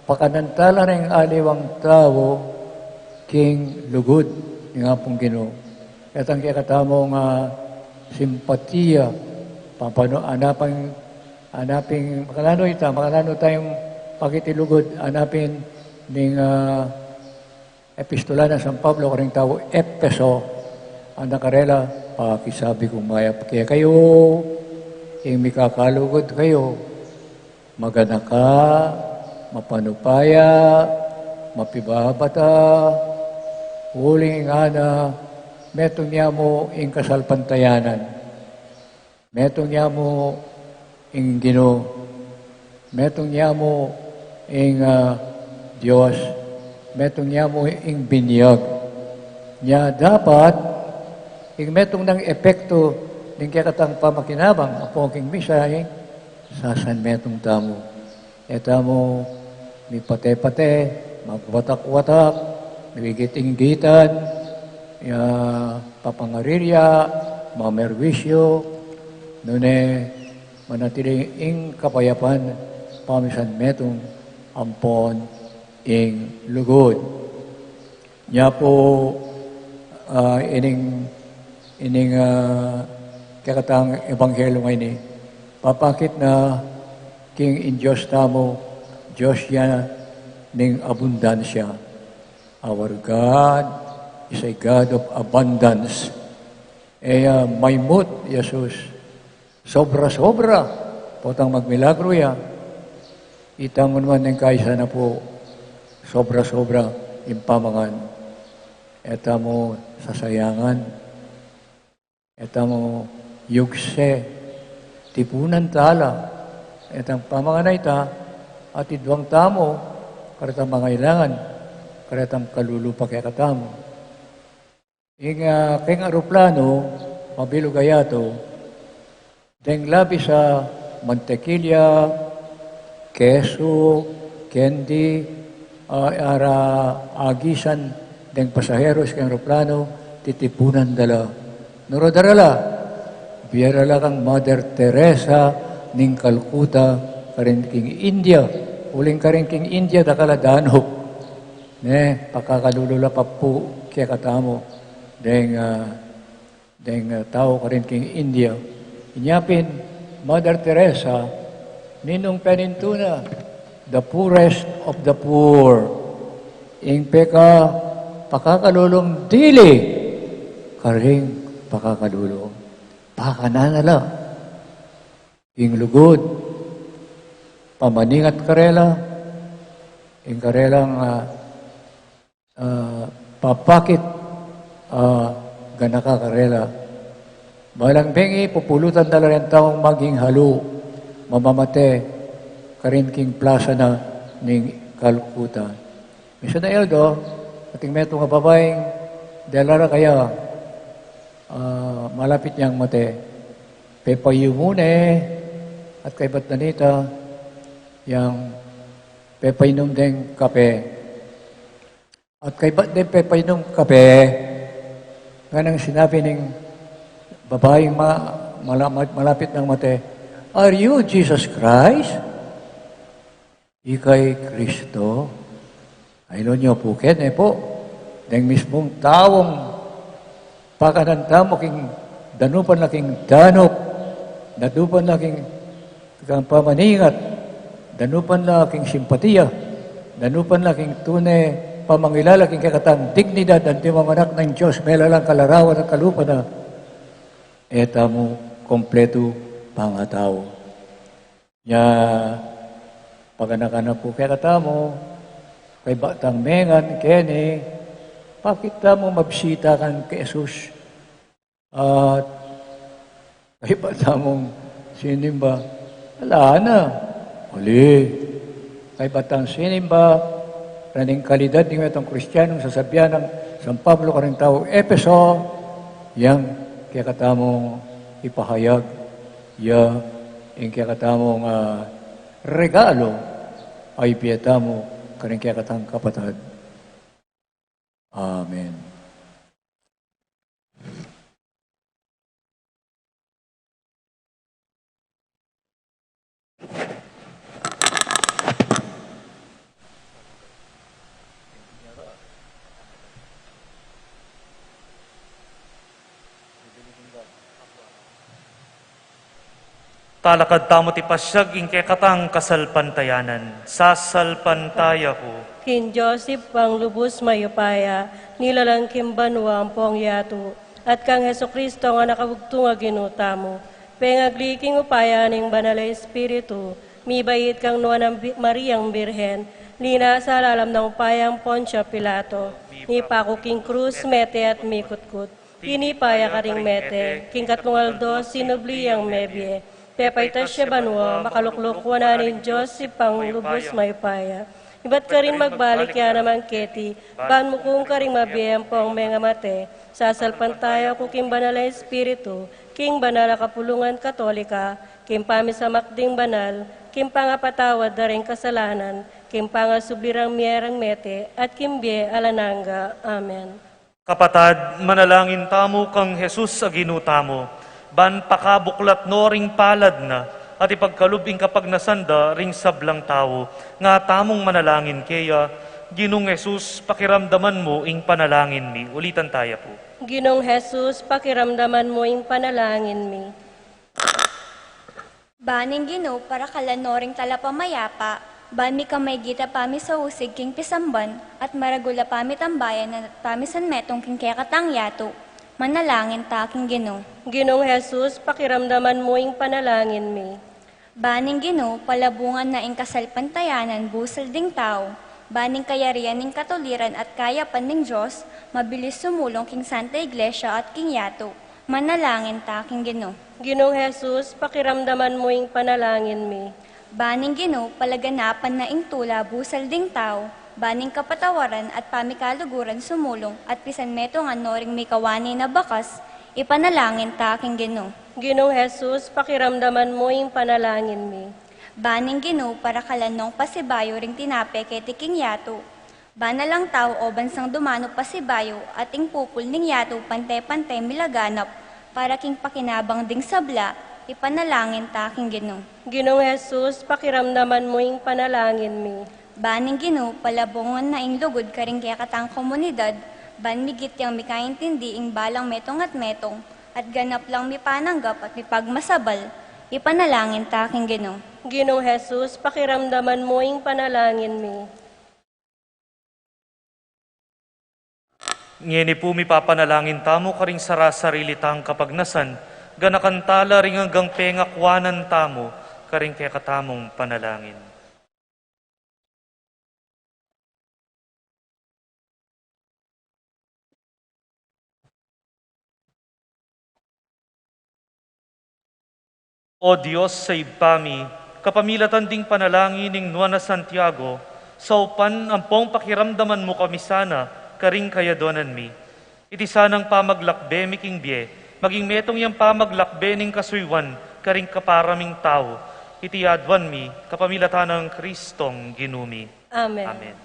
pakanantala ng aliwang tao king lugod nga pong Ginoo. Etang kaya katamo nga simpatiya, anaping makalano tayong pakitilugod, anapin ning epistola ng San Pablo, karing tao, Epeso, ang nakarela, pakisabi kong mayap kaya kayo, mikakalugod kayo, magana ka, mapanupaya, mapibabata, huling ana, metong niya mo ing kasalpantayanan, metong niya mo ing Ginoo, metong niya mo ing Diyos, metong niya mo ing binyag. Niya dapat, ing metong ng epekto ng kakatang pamakinabang, apo king misay, sasan metong tamo. Eta mo, may pate-pate, magwatak-watak, migit-inggitan, papangarirya, mamerwisyo, nune, manatiling ing kapayapan, pamisan metong ampon ing lugod. Nya po, ining kakatang ebanghelyo ngayon papakit na king in Diyos tamo, Diyos yan ning abundansya. Our God is a God of abundance. May mood, Jesus. Sobra-sobra. Potang magmilagro ya. Itang naman ng kaisa na po, sobra-sobra impamangan. Eta mo sasayangan. Eta mo yugse. Tipunan tala. Etang pamangan na ita, at idwang tamo, karatang mangailangan, karatang kalulupa kaya katamo. Kaya aeroplano, mabilo gayato, deng labi sa mantequilla, keso, candy, agisan deng pasaheros kaya aeroplano, titipunan dala. Nurodarala, biyarala kang Mother Teresa ning Calcutta, karin king India, uling karin king India, dakala danop. Ne, pakakalulula pa po kaya katamo, deng tao karin king India. Inyapin, Mother Teresa, ninong penintuna, the poorest of the poor. Ing peka, pakakalulong dili, karing pakakalulong. Pakananala, ing lugod, pamaningat karela, ing karelang papakit ganaka karela. Balang bengi, pupulutan dala rin taong maging halo, mamamate, karin king plaza na ning Calcutta. Misa na eldo, ating meto nga babaeng, delara kaya, malapit niyang mate. Pepayumune, at kay Batnanita, yang pepainom ding kape. At kay Batne pepainom kape, nga nang sinabi ng babaeng malapit ng mate, "Are you Jesus Christ?" Ikay Kristo. Ayun niyo po, po. Deng mismong taong pakananta mo king danupan na king danop, danupan na king kang pamaningat, danupan na king simpatiya, danupan na king tunay pamangilala king kakatang dignidad at yung mga anak ng Diyos, may lalang kalarawan at kalupa na eta mo kompleto pangatao. Nya paganakanap po kaya katamo, kay Batang Mengan, Kenny, pakita mo mabsita kan kay Jesus. At kay Batang sinimba, wala na. Uli. Kay Batang sinimba, raning kalidad ng itong Kristiyanong sasabihan ng San Pablo karing tao, Epeso, yang kaya katamong ipahayag, yung kaya katamong regalo, ay piyata mo karing kaya katang kapatid. Amen. Talakad tamo ti pasyag ing katang kasalpantayanan. Sasalpantaya ko. Kin Joseph pang lubos mayupaya, nilalang kimbanwa ang pong yato, at kang Heso Kristo nga nakabugto nga ginuta mo. Pengagliking upaya ning banal Espiritu, mibayit kang nuwa ng Mariang Birhen, lina sa lalam ng upayang Poncio Pilato, ni Paco King Cruz, Mete at Mikutkut, pinipaya ka ring Mete, King Katungaldo, sinubliyang Mebye, Pepay tasya banwa, makaluklok na rin Diyos si panglubos may paya. Iba't ka rin magbalik ya naman keti, ban mo kung ka rin mabiyang po ang mga mate, sasalpan tayo kung king banal na Espiritu, king banal na kapulungan katolika, king pamisamak ding banal, king pangapatawad na rin kasalanan, king pangasublirang miyerang mete, at king biye alananga. Amen. Kapatad, manalangin tamo kang Jesus aginuta mo, ban pakabuklat no ring palad na, at ipagkalubing kapag nasanda ring sablang tao, nga tamong manalangin kaya, Ginong Jesus, pakiramdaman mo ing panalangin mi. Ulitan tayo po. Ginong Jesus, pakiramdaman mo ing panalangin mi. Baning Ginoo, para kalanoring talapamayapa, ban mi kamay gita pami sa usig king pisamban, at maragula pami tambayan at pami san metong king kaya katangyato. Manalangin ta king Ginoo. Ginong Jesus, pakiramdaman mo ing panalangin mi. Baning Ginoo, palabungan na ing kasalpantayanan, busal ding tao, baning kayarian ning katoliran at kayapan ning Diyos, mabilis sumulong king Santa Iglesia at king Yato. Manalangin ta king Ginoo. Ginong Jesus, pakiramdaman mo ing panalangin mi. Baning Ginoo, palaganapan na ing tula, busal ding tao, baning kapatawaran at pamikaluguran sumulong at pisan meto nga noring may kawani na bakas, ipanalangin ta king Ginoo. Ginong Jesus, pakiramdaman mo ing panalangin mi. Baning Ginoo, para kalanong pasibayo ring tinape kay tiking Yato, Banalang tao o bansang dumano pa si bayo, ating pupul ning yato pante-pante milaganap, para king pakinabang ding sabla, ipanalangin taking Ginoo. Ginoong Jesus, pakiramdaman mo ing panalangin mi. Baning Ginoo, palabongan na ing lugod karing kaya katang komunidad, ban migit yang mikaintindi ing balang metong at ganap lang mi pananggap at mi pagmasabal, ipanalangin taking Ginoo. Ginoong Jesus, pakiramdaman mo ing panalangin mi. Ngeni po mi papanalangin tamo karing sarili tang kapagnasan, ganakantala ring hanggang pengakwanan tamo, karing kaya katamong panalangin. O Diyos sa ibpami, kapamilatan ding panalangin ning Nuana Santiago, sa upan ampong pakiramdaman mo kami sana, karing kayadonan mi. Iti sanang pamaglakbe mi king bie, maging metong yang pamaglakbe ning kasuywan, karing kaparaming tao. Iti adwan mi, kapamilatan ng Kristong ginumi. Amen. Amen.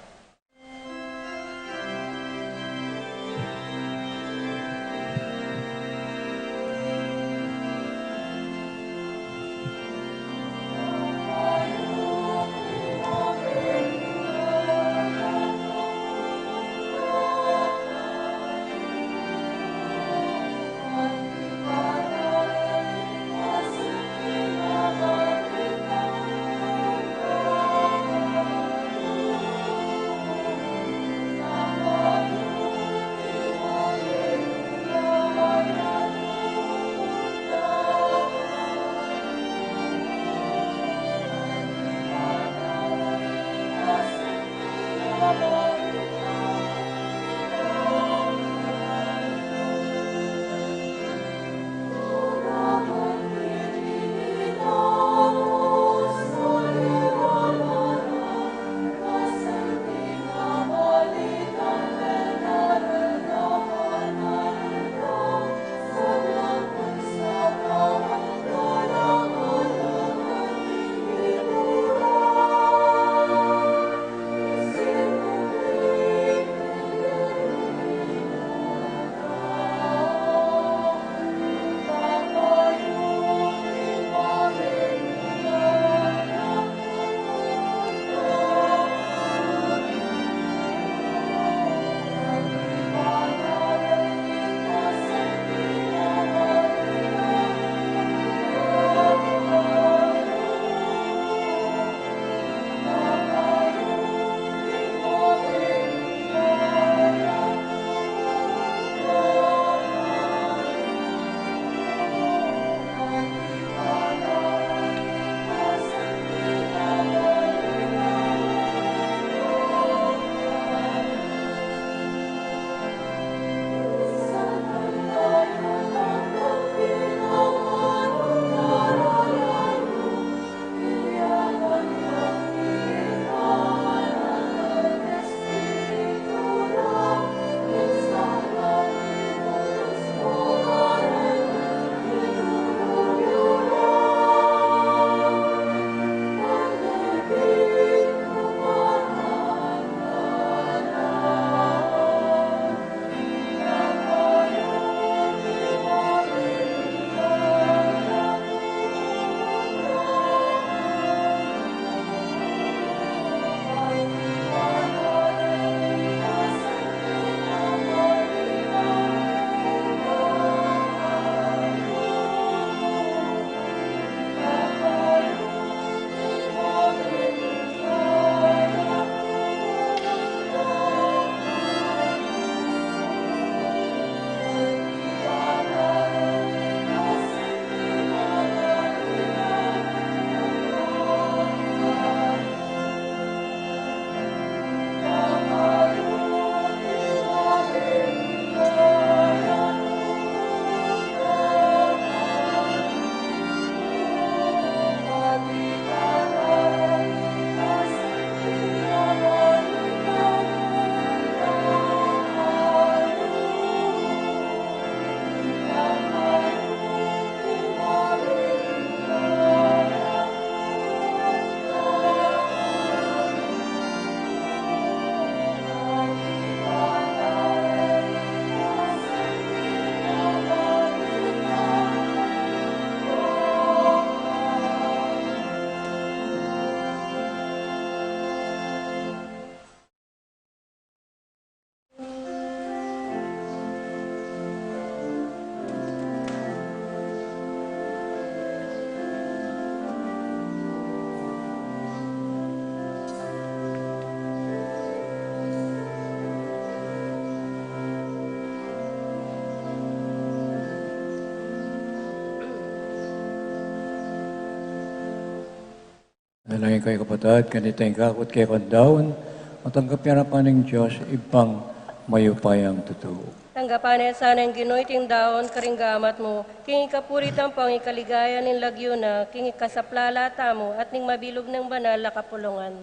Dalangin kayo kapatid, ganito yung kakot kayo kandaon, at ang kapyarapan ng Diyos, ibang mayupayang totoo. Tanggapan sana ng Ginoy ting daon karinggamat mo, king ikapuritan pang ikaligaya ning lagyo na, king ikasaplalata mo, at ning mabilog ng banal na kapulungan.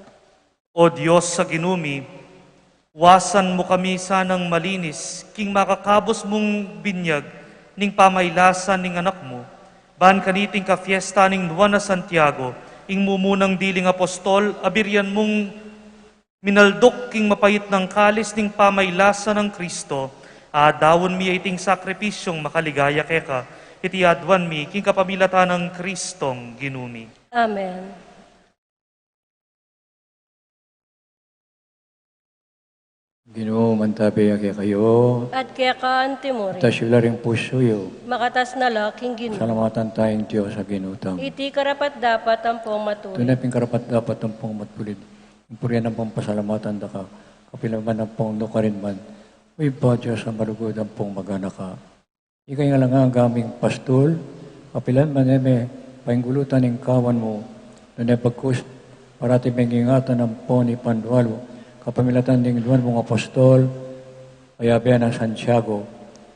O Diyos sa ginumi, wasan mo kami sanang malinis, king makakabos mong binyag, ning pamaylasan ning anak mo, ban kaniting ka fiesta ning Juan na Santiago, ing mumunang diling apostol, abiryan mong minaldok king mapait ng kalis ning pamaylasan ng Kristo, dawon mi iting sakripisyong makaligaya keka, iti adwan mi king kapamilatan ng Kristong ginumi. Amen. Ginoo, mantabi kaya kayo, At kaya ka antimori, tasyo rin puso yo, makatas na laking Ginoo. salamatan tayong Diyos sa ginutang. Iti karapat dapat ang pong matuloy. Tunay ping karapat dapat ang pong matpulid. Impuryan ang pong pasalamatan da ka, kapilaman ang pong nukarin man. May ba Diyos ang malugod ang pong magana ka. Ikay nga lang ang gaming pastol, kapilan man eme, painggulutan ng kawan mo, nunay pagkus, parati mengingatan ang pong ni Pandualo, kapamilatan ng duwan mong apostol, ayabian ng Santiago,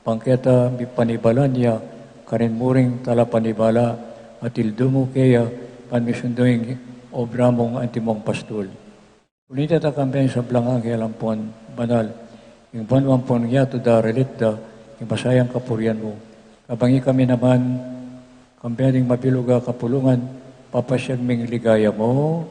pangketa panibala niya, karin muring tala panibala, at ildumo kaya panmisundoing obra mong antimong pastol. Unita ta kampen sa blangang kailampon banal, yung banwang pon yato da relita, yung masayang kapurian mo. Kabangi kami naman, kampening mabiluga kapulungan, papasyag ming ligaya mo.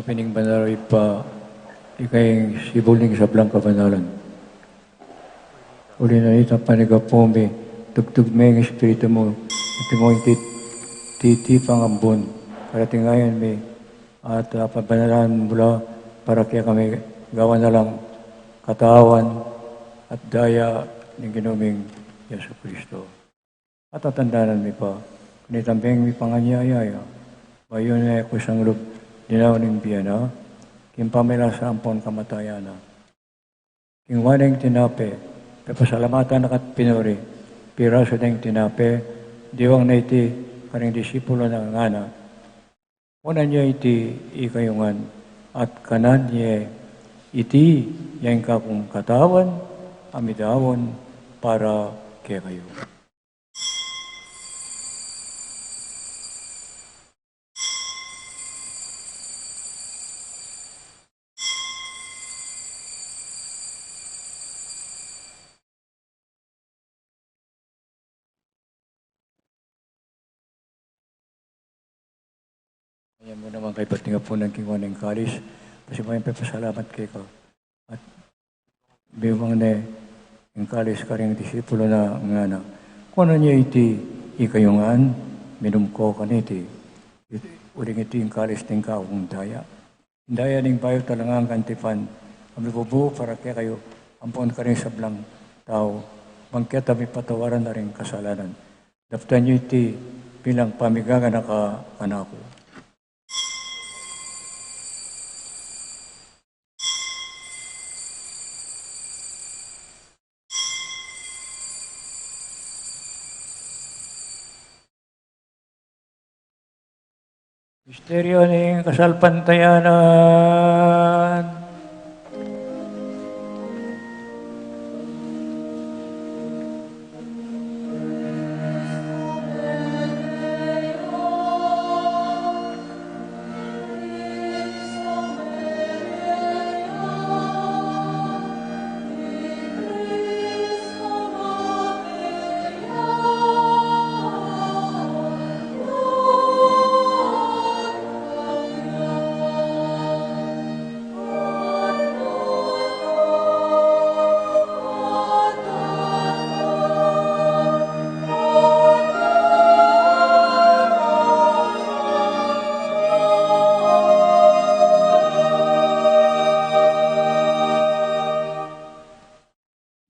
Pining banaroy pa, ikay sibuling sa blang kabanalan. Uli na ito, panigapome, tugtug may ng espiritu mo, iti mo titipang ambon, karating ngayon may, at pabanalan mula, para kaya kami gawa na lang katawan at daya ng ginuming Yesu Kristo. At tatandaan mi pa, kunitambeng mi panganyayaya, bayon na ako sang loob, dinaw ng biyana, king pamela sa ampon kamatayana. King waneng tinape, pasalamatan na kat pinuri, piraso ng tinape, diwang na iti, karing disipulo ng ngana. Una niya iti ikayungan, at kanan niya iti yang kakong katawan, amidawon, para kaya kayo. Ayan mo naman kay patinga po ng King Juan ng Kalis. Kasi may papasalamat kay ka. At bimang na yung Kalis ka rin disipulo na nga na. Kung ano niya iti ikayungan, minum ko kaniti. Uling iti yung Kalis ng kaong daya. Daya ning bayo talangang kantifan. Kami bubu para kaya kayo. Ampon ka rin sa blang tao. Bangketa may patawaran na rin kasalanan. Daptan niyo iti bilang pamigaga na kanako. Misteryo ng kasalpantayanan.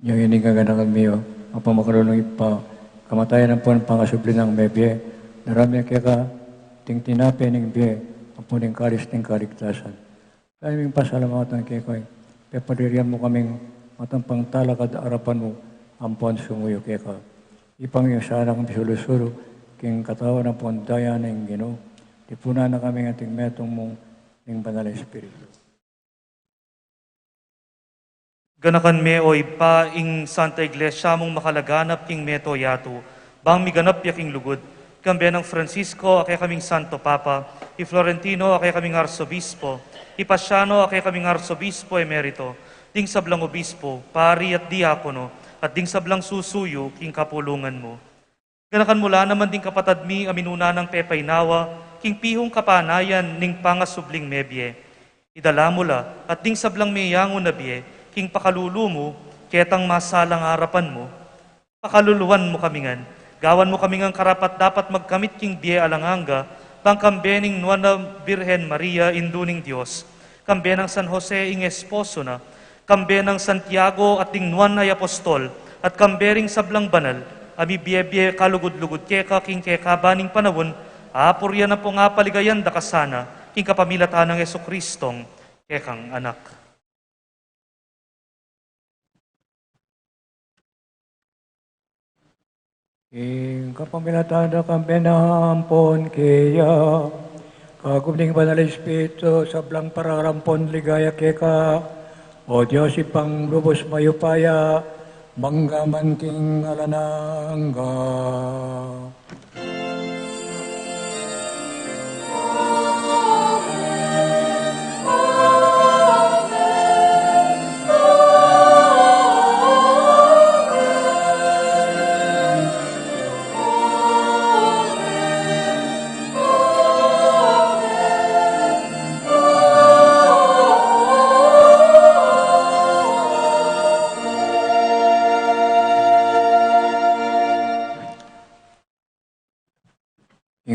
Yung iningaganakan miyo, ang pamakarunong ipa, kamatayan ang po ng pangasubli ng mebye, narami kaya ka, ting tinape ng biye, ang po ng kalis ng kaligtasan. Kaya ming pasalamatan kaya ko, pepadirian mo kaming matampang talakad arapan mo, ang pon sumuyo kaya ka. Ipang yung sanang bisulusuro, king katawan ng pondaya ng Ginoo, tipuna na kaming ating metong mong ng banal na Espiritu. Ganakan me oy pa ing Santa Iglesia mong makalaganap king meto yato, bang miganap ya king lugod, kambe ng Francisco akay kaming Santo Papa, i Florentino akay kaming Arsobispo, i Pasiano akay kaming Arsobispo emerito, ding sablang obispo, pari at diakono, at ding sablang susuyo king kapulungan mo. Ganakan mula naman ding kapatad mi aminuna ng pepaynawa, king pihong kapanayan ning pangasubling mebye. Idala mula at ding sablang meyango na biye, king pakalulu mo, ketang masalang harapan mo, pakaluluan mo kamingan, gawan mo kamingan karapat dapat magkamit king biye alanganga, pang kambening Nuana Birhen Maria induning Diyos, kambe ng San Jose ing esposo na, kambe ng Santiago at ding Nuan ay apostol, at kambering sablang banal, ami biye kalugod-lugod keka king keka baning panawon, apurya na po nga paligayan da kasana, king kapamilatan ng Yesukristong kekang anak. Ing kapamilatada kami nahampon kaya, kagumning banal Espiritu, sablang pararampon ligaya keka, o Diyos ipang lubos mayupaya, manggaman king alanangga.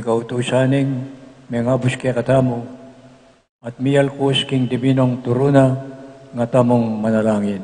Kautusaning mga buske katamo at miyalkus king dibinong turuna nga tamong manalangin.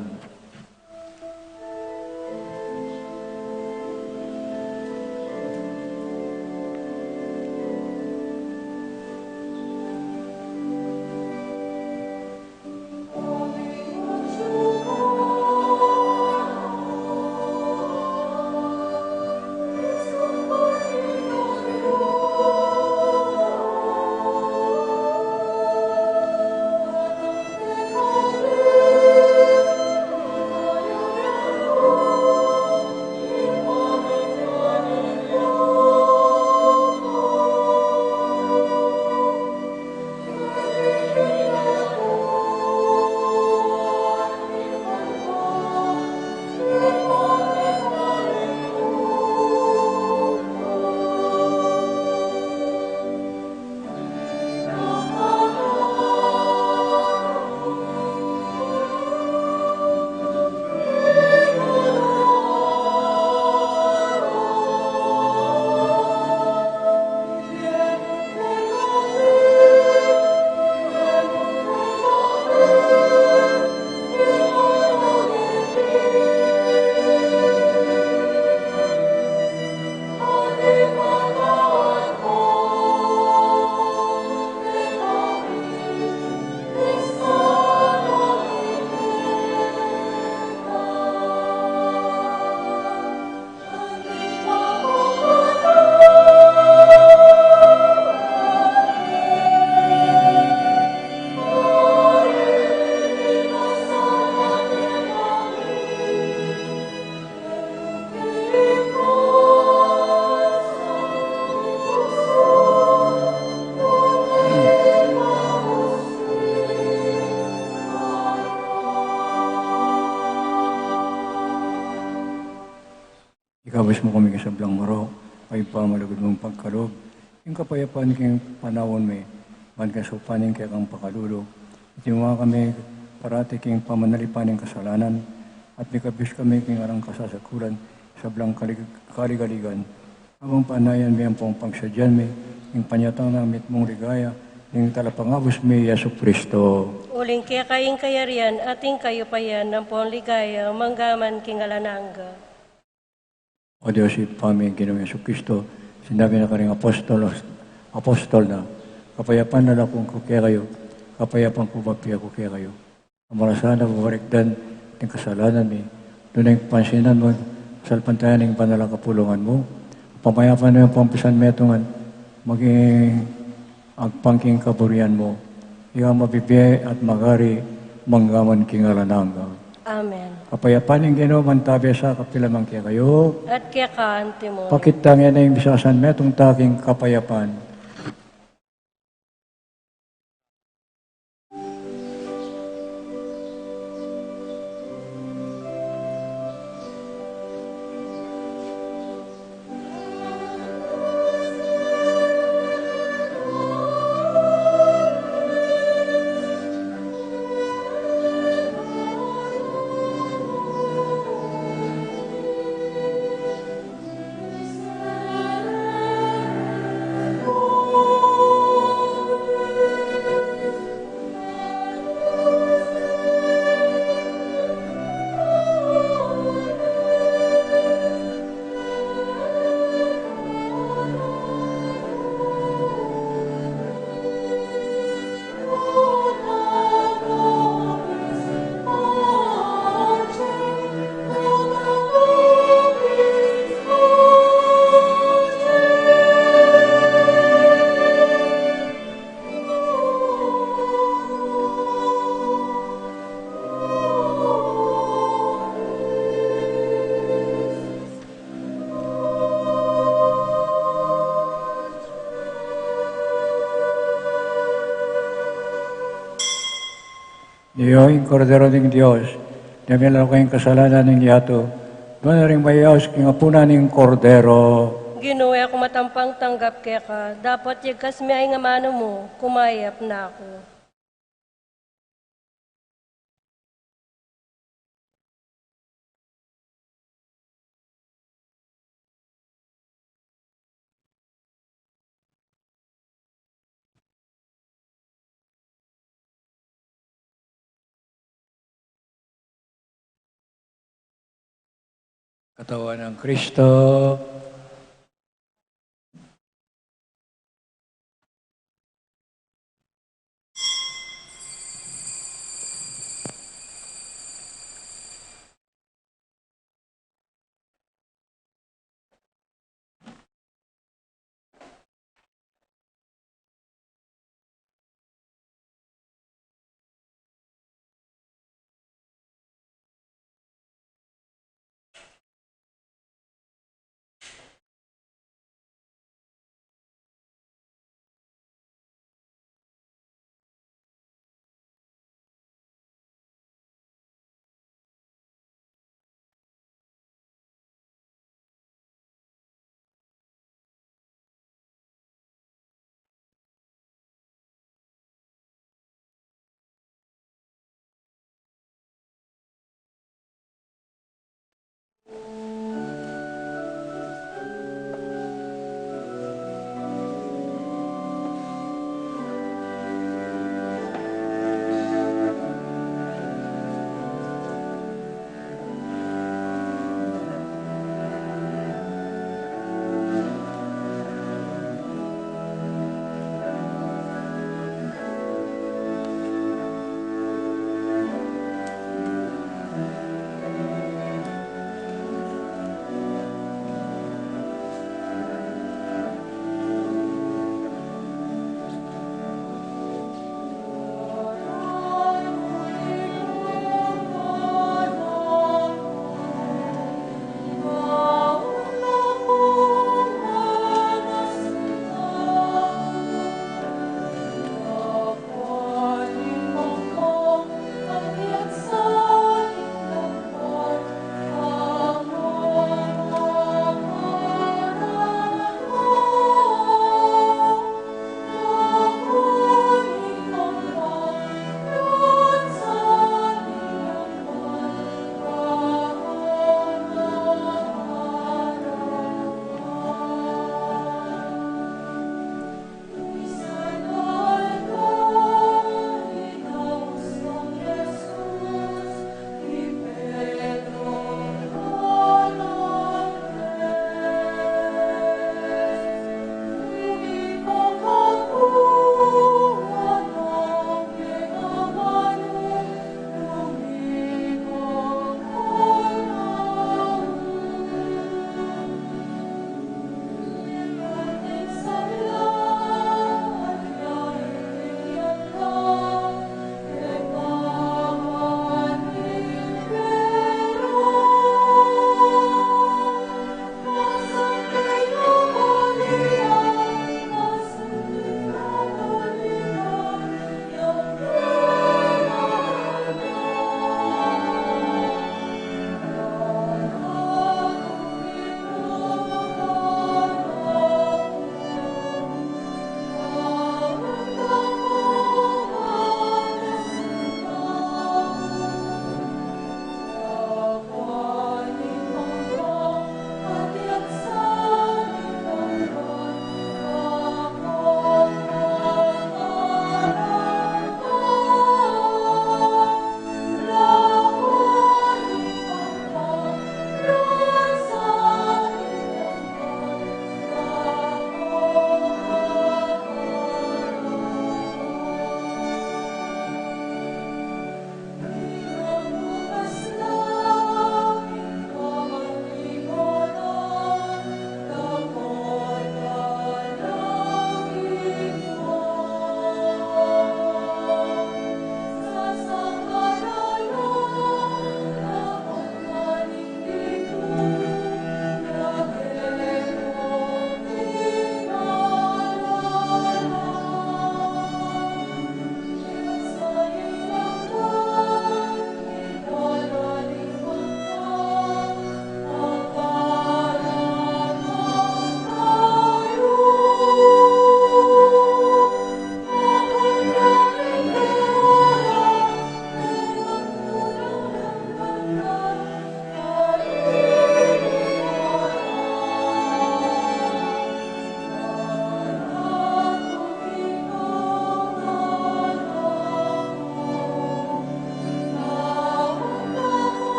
Gabos mo kami kasablang marok, ay pamalagod mong pagkalog. Yung kapayapaan king panawon may, man kasupanin kaya kang pakalulo. Itimuha kami parati king pamanalipanin kasalanan, at may kabis kami king arang kasasakulan, sablang kaligaligan. Amang panayan may ang pong pagsadyan may, yung panyatang ng mitmong ligaya, yung talapangabos may Yesu Kristo. Uling kaya kayong kayarian, ating kayo pa yan, ng pong ligaya, manggaman king alananga. O Diyos, ipaming Ginoong Yesu Kristo, sinabi na karing apostol na, kapayapaan na lang kung kukya kayo, kapayapaan ko magpiya kukya kayo. Ang marasana, bumarikdan, ng kasalanan mi, doon ang pansinan mo, salpantayan ng panalang kapulungan mo, pamayapan mo yung pampisan metungan, maging agpangking kaburian mo, iyang mabibiya at magari, manggaman king alananga. Amen. Kapayapaan ng Ginoo mantabi sa kapilamang kaya kayo. At kaya kaanti mo. Pakitang yan ang bisasan metong taking kapayapaan. Diyo'y Kordero ng Diyos, namin lang kayong kasalanan ng yato, doon na rin mayaos king apuna ng Kordero. Ginuwi ako matampang tanggap kaya ka, dapat yagkas mi ay nga mano mo, kumayap na ako. Katawan ng Kristo.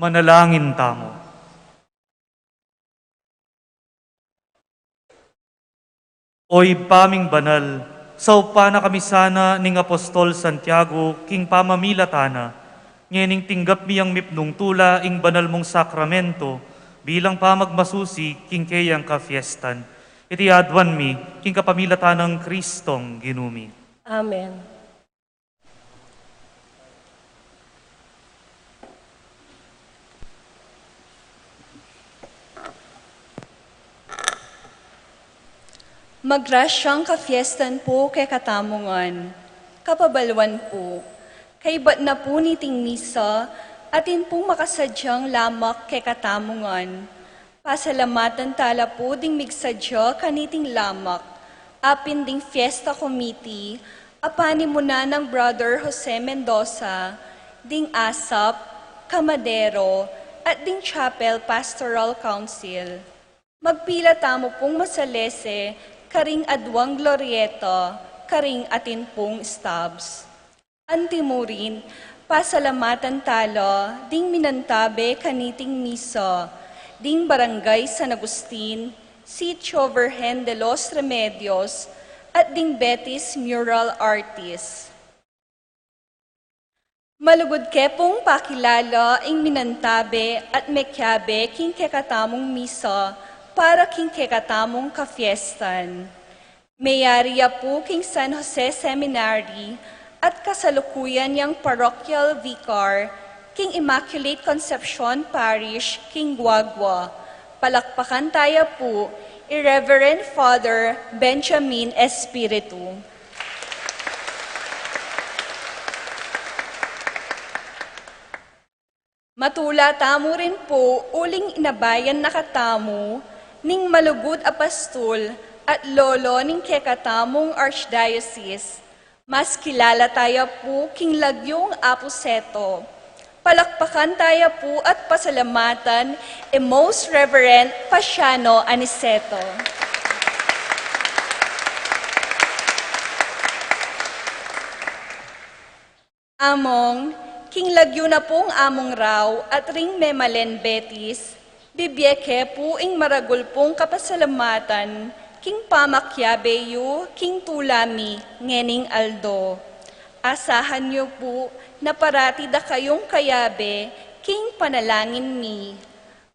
Manalangin tamo. Oy paming banal, saupa na kami sana ning Apostol Santiago king pamamilatana, ngening tinggap miyang mipnung tula ing banal mong sakramento, bilang pamagmasusi king kayang kafiestan. Iti adwan mi king kapamilatanang Kristong ginumi. Amen. Magrasyang kafiestan po kay katamungan, kapabalwan po, kay ba't na po niting misa, atin pong makasadyang lamak kay katamungan. Pasalamatan tala po ding migsadya kaniting lamak, apin ding fiesta committee, apani mo na ng Brother Jose Mendoza, ding ASAP, Kamadero, at ding Chapel Pastoral Council. Magpila tamo pong masalese, karing adwang glorieta, karing atin pong stabs. Antimurin, pasalamatan talo, ding minantabe kaniting misa, ding barangay San Agustin, Sitio Virgen de los Remedios, at ding Betis Mural Artist. Malugod ke pong pakilala ing minantabe at mekyabe king kekatamong misa, para king kekatamong kafiestan. Mayariya po king San Jose Seminary at kasalukuyan niyang parochial vicar king Immaculate Conception Parish, king Guagua. Palakpakan tayo po, Irreverend Father Benjamin Espiritu. Matula tamo rin po, uling inabayan nakatamo, ning malugod apastol at lolo ning kekatamong archdiocese. Mas kilala tayo po king Lagyong Aposeto. Palakpakan tayo po at pasalamatan Most Reverend Pasiano Aniceto. Among, king Lagyo na pong among raw at ring memalen Betis, bibyeke po ing maragul pong kapasalamatan, king pamakyabeyo, king tulami, ngening Aldo. Asahan niyo po na parati da kayong kayabe, king panalangin mi.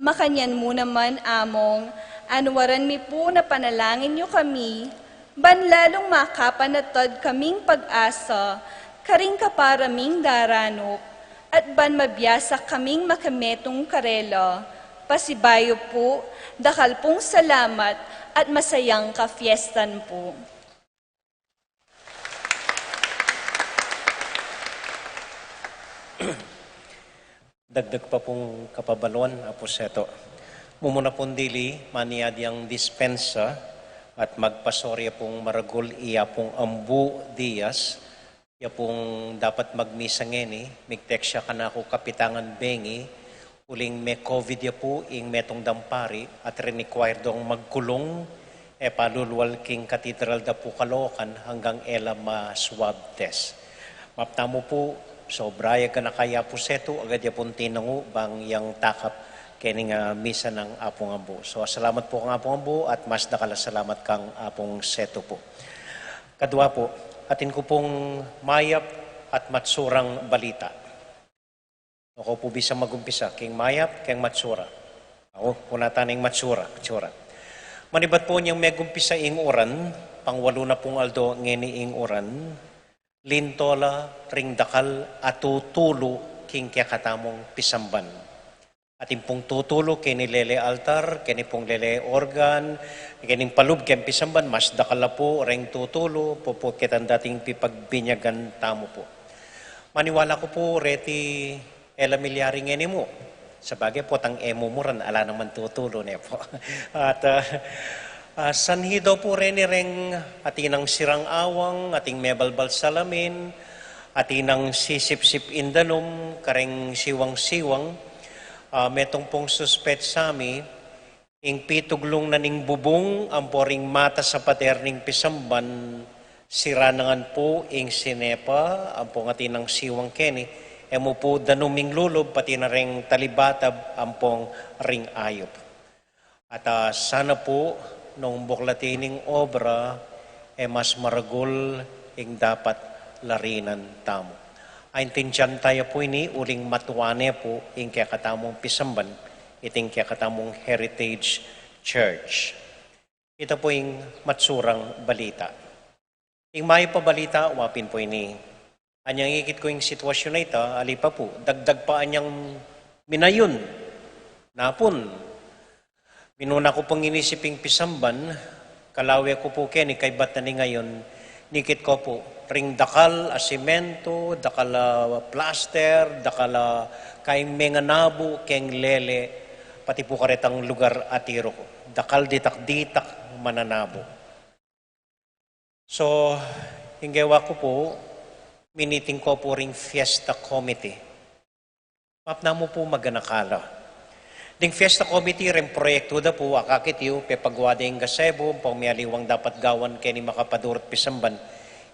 Makanyan mo naman among, anwaran mi po na panalangin niyo kami, banlalong makapanatad kaming pag-asa, karing kaparaming daranok, at ban mabiyasa kaming makametong karela, pasibayo po, dakal pong salamat at masayang kafiestan po. Dagdag pa pong kapabalon, Aposeto. Mumuna pong dili, maniad yang dispensa at magpasorya pong maragul iya pong ambu Diaz, iya pong dapat magmisa ngeni, migtek siya kanako kapitangan bengi, uling may COVID ya po, ing metong dampari, at required dong magkulong, palulwal king Cathedral da po Caloocan hanggang ela ma-swab test. Maptamo po, sobraya ka na kaya po seto, agad ya pong tinango, bang yang takap kening misa ng apong ambo. So, salamat po kang apong ambo at mas nakala salamat kang apong seto po. Kadwa po, atin ko pong mayap at matsurang balita. Ako po bisa magumpisa, king mayap, king matsura. Ako, punatan ng matsura. Manibat po niyang may gumpisa ing oran, pangwalo na pong aldo ngeni ing oran, lintola, ring dakal, at tutulo king kakatamong pisamban. Ating pong tutulo, kini lele altar, kini pong lele organ, kining palub, king pisamban, mas dakala po, ring tutulo, po kitan dating pipagbinyagan tamo po. Maniwala ko po, reti ela milyari ngeni mo. Sabagay po, tang emo mo rin, ala naman tutulo niya po. At sanhi daw po rin atinang sirang awang, ating mebalbal salamin, atinang sisip-sip indanom, kareng siwang-siwang, metong pong suspect sami, ing pituglong na ning bubong, ang poring mata sa paterning pisamban, siranangan po ing sinepa, ang pong atinang siwang keni, emo po danuming lulob, pati na ring talibatab, ampong ring ayop. At sana po, nung buklatining obra, mas maragol ing dapat larinan tamo. Aintindihan tayo po ini, uling matuwane po, ing kaya katamong pisamban, iting kaya katamong Heritage Church. Ito po yung matsurang balita. Ing may pabalita, wapin po ini. Anyang ikit ko yung sitwasyon na ito, alipa po, dagdag pa anyang minayon. Napon. Minuna ko pong inisiping pisamban, kalawe ko po kini kay batani ngayon, nikit ko po, ring dakal asimento, dakal plaster, dakal kay menganabo, keng lele, pati po karetang lugar atiro ko. Dakal ditak-ditak mananabo. So, hinggawa ko po, miniting ko po ring fiesta committee. Mapna mo po maganakala. Ding fiesta committee rin proyekto da po, akakit yu, pepagwada yung gasebo, pangmialiwang dapat gawan kaya ni makapadurot pisamban.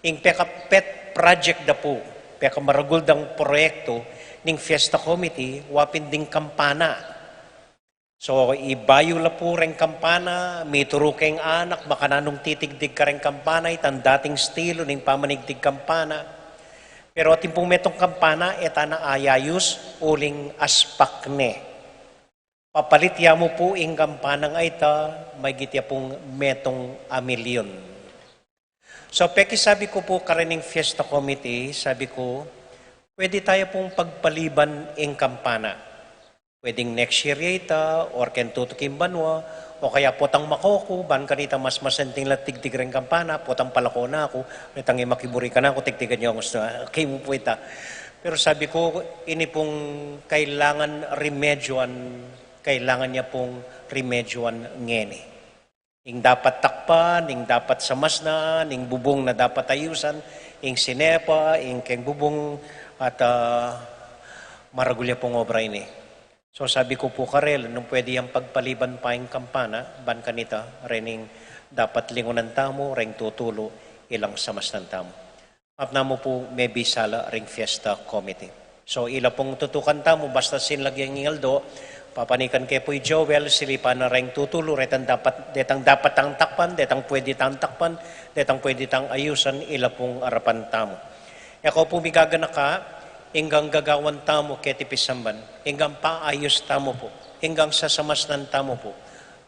Ing pet project da po, peka maragul dang proyekto, ning fiesta committee, wapin ding kampana. So, ibayo la po rin kampana, may turo kayong anak, makananong titigdig ka rin kampana, itan dating estilo ning pamanigdig kampana. Pero ating pong metong kampana, etana ayayus, uling aspakne. Papalitya mo po ing kampanang aita, may gitya pong metong amilyon. So, peki sabi ko po karining fiesta committee, sabi ko, pwede tayo pong pagpaliban ing kampana. Pwedeng next year yata, or kentutukim banwa, o kaya potang makoko, ban kanita mas masenting latigtig rin kampana, potang palako na ako, itang makiburi ka na ako, tigtigan niyo ako sa kimo po ita. Pero sabi ko, ini pong kailangan remedyoan, kailangan niya pong remedyoan ngeni. Ing dapat takpan, ing dapat samasnan, ing bubong na dapat ayusan, ing sinepa, ing keng bubong, at maragulya pong obra ini. So sabi ko po karel, nung pwede yung pagpaliban pa yung kampana, ban kanita, rening dapat lingunan tamo, ring tutulo, ilang samasnan tamo. Mapna mo po may bisala ring fiesta committee. So ila pong tutukan tamo, basta sinlagyang ingaldo, papanikan kay po'y Joel, silipan na ring tutulo, detang dapat ang takpan, detang pwede tang takpan, detang pwede tang ayusan, ila pong arapan tamo. Eko po bigagana ka, inggang gagawan tamo keti pisamban, inggang paayos tamo po, inggang sasamasnan tamo po.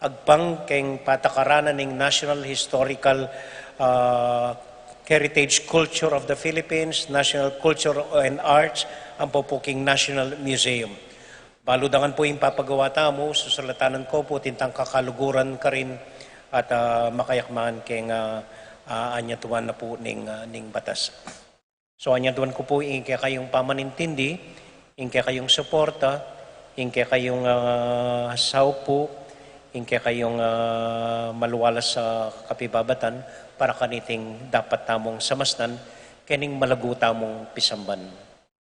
Agpang keng patakaranan ng National Historical Heritage Culture of the Philippines, National Culture and Arts, ang popuking National Museum. Baludangan po yung papagawa tamo, susulatanan ko po, tintang kakaluguran ka rin at makayakmaan keng anyatuan na po ning batas. So anyatuan ko po, ingke kayong pamanintindi, ingke kayong suporta, ingke kayong saupo, ingke kayong maluwalas sa kapibabatan para kaniting dapat tamong samasnan, kening malago tamong pisamban.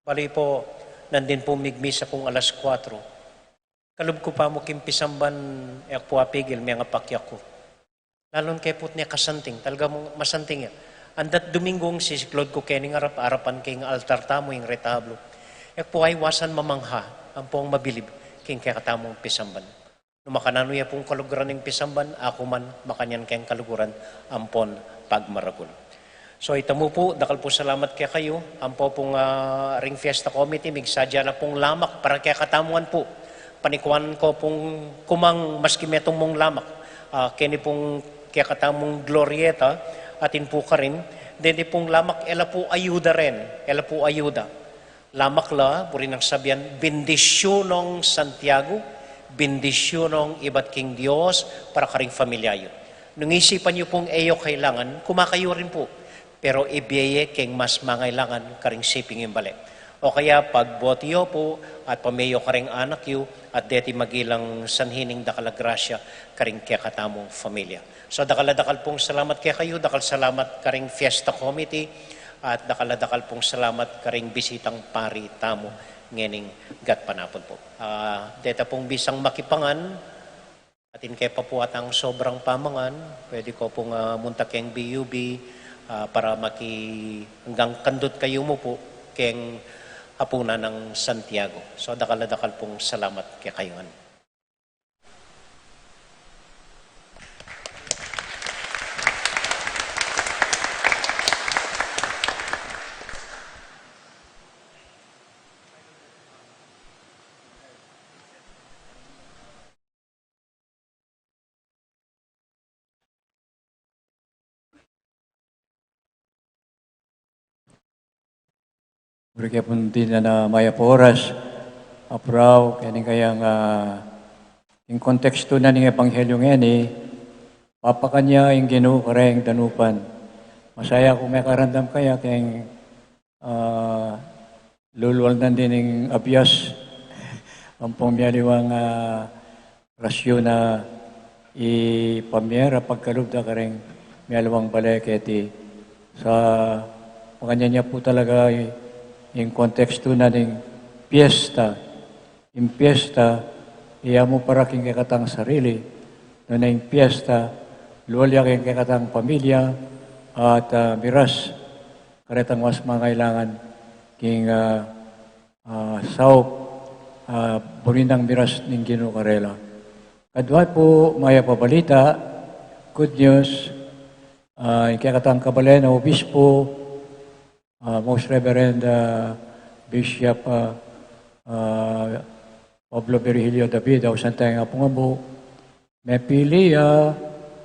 Bali po, nandin po migmisa kong alas 4. Kalub ko pa mo kimpisamban, ek po apigil, may nga pakyak ko. Lalon kay put niya kasanting, talaga mong masanting yan. Andat Domingong sisiklod ko kening arapan king altar tamo yung retablo. Ek po ay wasan mamangha, ang pong mabilib, king kaya katamong pisamban. Nung makanano ya pong kaluguran ng pisamban, ako man makanyan kayang kaluguran, ampon pagmaragul. So itamo po, dakal po salamat kaya kayo. Ang po pong Ring Fiesta Committee, migsadya na pong lamak para kaya katamuan po. Panikuan ko pong kumang maski metong mong lamak. Kini pong kaya katamong glorieta, atin po ka rin. Dede pong lamak, ela po ayuda rin. Ela po ayuda. Lamak la, puri nang sabihan, bendisyonong Santiago, bendisyonong iba't king Diyos para karing familyayo. Nung isipan niyo pong eyo kailangan, kumakayo rin po. Pero ibiyeye keng mas mangailangan karing siping yung balik. O kaya pagbotiyo po at pameyo karing anak yu at deti magilang sanhining dakalagrasya karing kaya katamong familia. So dakaladakal pong salamat kaya kayo, dakal salamat karing Fiesta Committee at dakaladakal pong salamat karing bisitang pari tamo ngening gat panapon po. Deta pong bisang makipangan atin kaya pa po atang sobrang pamangan, pwede ko pong muntak keng BUB, para hanggang kandot kayo mo po keng hapuna ng Santiago. So dakal pong salamat kay kayuhan. Mereka pun din na maya po oras, apraw, kaya kayang yung konteksto na ng Ebanghelyo ngayon papakanya yung Ginoo kareng danupan. Masaya kung may karandam kaya kayang lulwal na din yung abiyas ang pumiyaliwang rasyo na ipamyera pagkalubda kareng miyaliwang balay keti sa makanya niya po talaga yung konteksto na ng piyesta. Yung piyesta, iya mo para king kakatang sarili. No na yung piyesta, luwalya king kakatang pamilya at miras. Karetang mas mangailangan king saup, burinang miras ng Ginoo karela. Kadwa po, maya pabalita, good news, yung kakatang kabalay na obispo, Most Reverend Bishop Pablo Virgilio David, au santay nga pungabo, may pili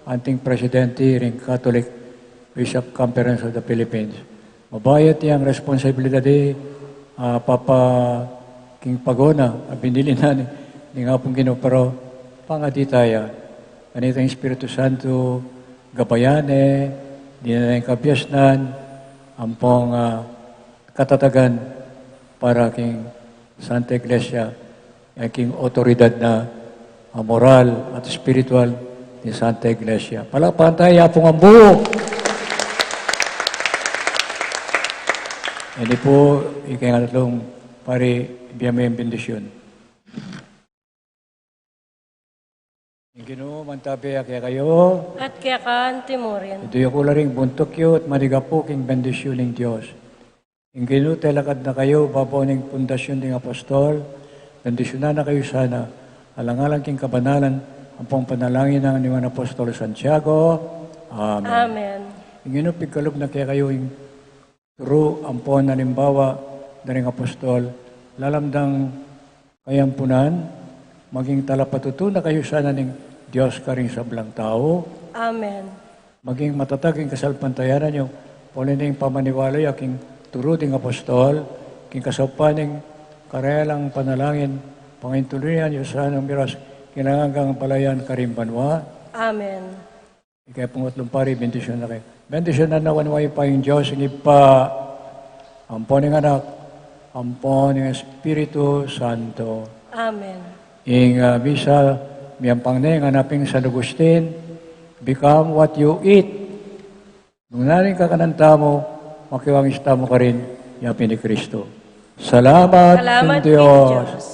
anting presidente ring Catholic Bishop Conference of the Philippines. Mabayat yung responsibilidad Papa King Pagona, binili na ni nga pong Ginoo, pero pangaditaya. Ganito yung Espiritu Santo, gabayane, di na yung kabyasnan, ampong katatagan para king Santa Iglesia, king otoridad na moral at spiritual ni Santa Iglesia. Palakpakan tayo, apong ang buo. Hindi po, ikingatlong pari, ibiyang may bendisyon. Yung Ginoo, mantabi kaya kayo. At kaya kaan timurin. Ito yung kularing buntok yun at manigapo king bendisyon ng Diyos. Yung Ginoo, telakad na kayo, babaw ng pundasyon ng apostol, bendisyonan na kayo sana, alang-alang king kabanalan, ang pong panalangin ng mga apostol Santiago. Amen. Amen. Yung Ginoo, pigkalob na kaya kayo yung turo, ang pong nalimbawa ng apostol, lalamdang kayampunan, maging talapatuto na kayo sana ng Diyos karing sablang tao. Amen. Maging matatag ang kasalpantayanan yung pulining pamaniwalay aking turo ding apostol, king kasapaning karelang panalangin, pangintuloyan yung sana ng miras, kinangagang palayan karimbanwa. Amen. Ikaya pangatlong pari, bendisyon na kayo. Bendisyon na nawanway pa yung Diyos, ang ipa, ampon ng anak, ampon ng Espiritu Santo. Amen. Ing misa, miyampang na yung hanaping San Agustin, become what you eat. Nung naring kakananta mo, makiwangista mo ka rin, yapin ni Kristo. Salamat, Salamat, Diyos. Diyos.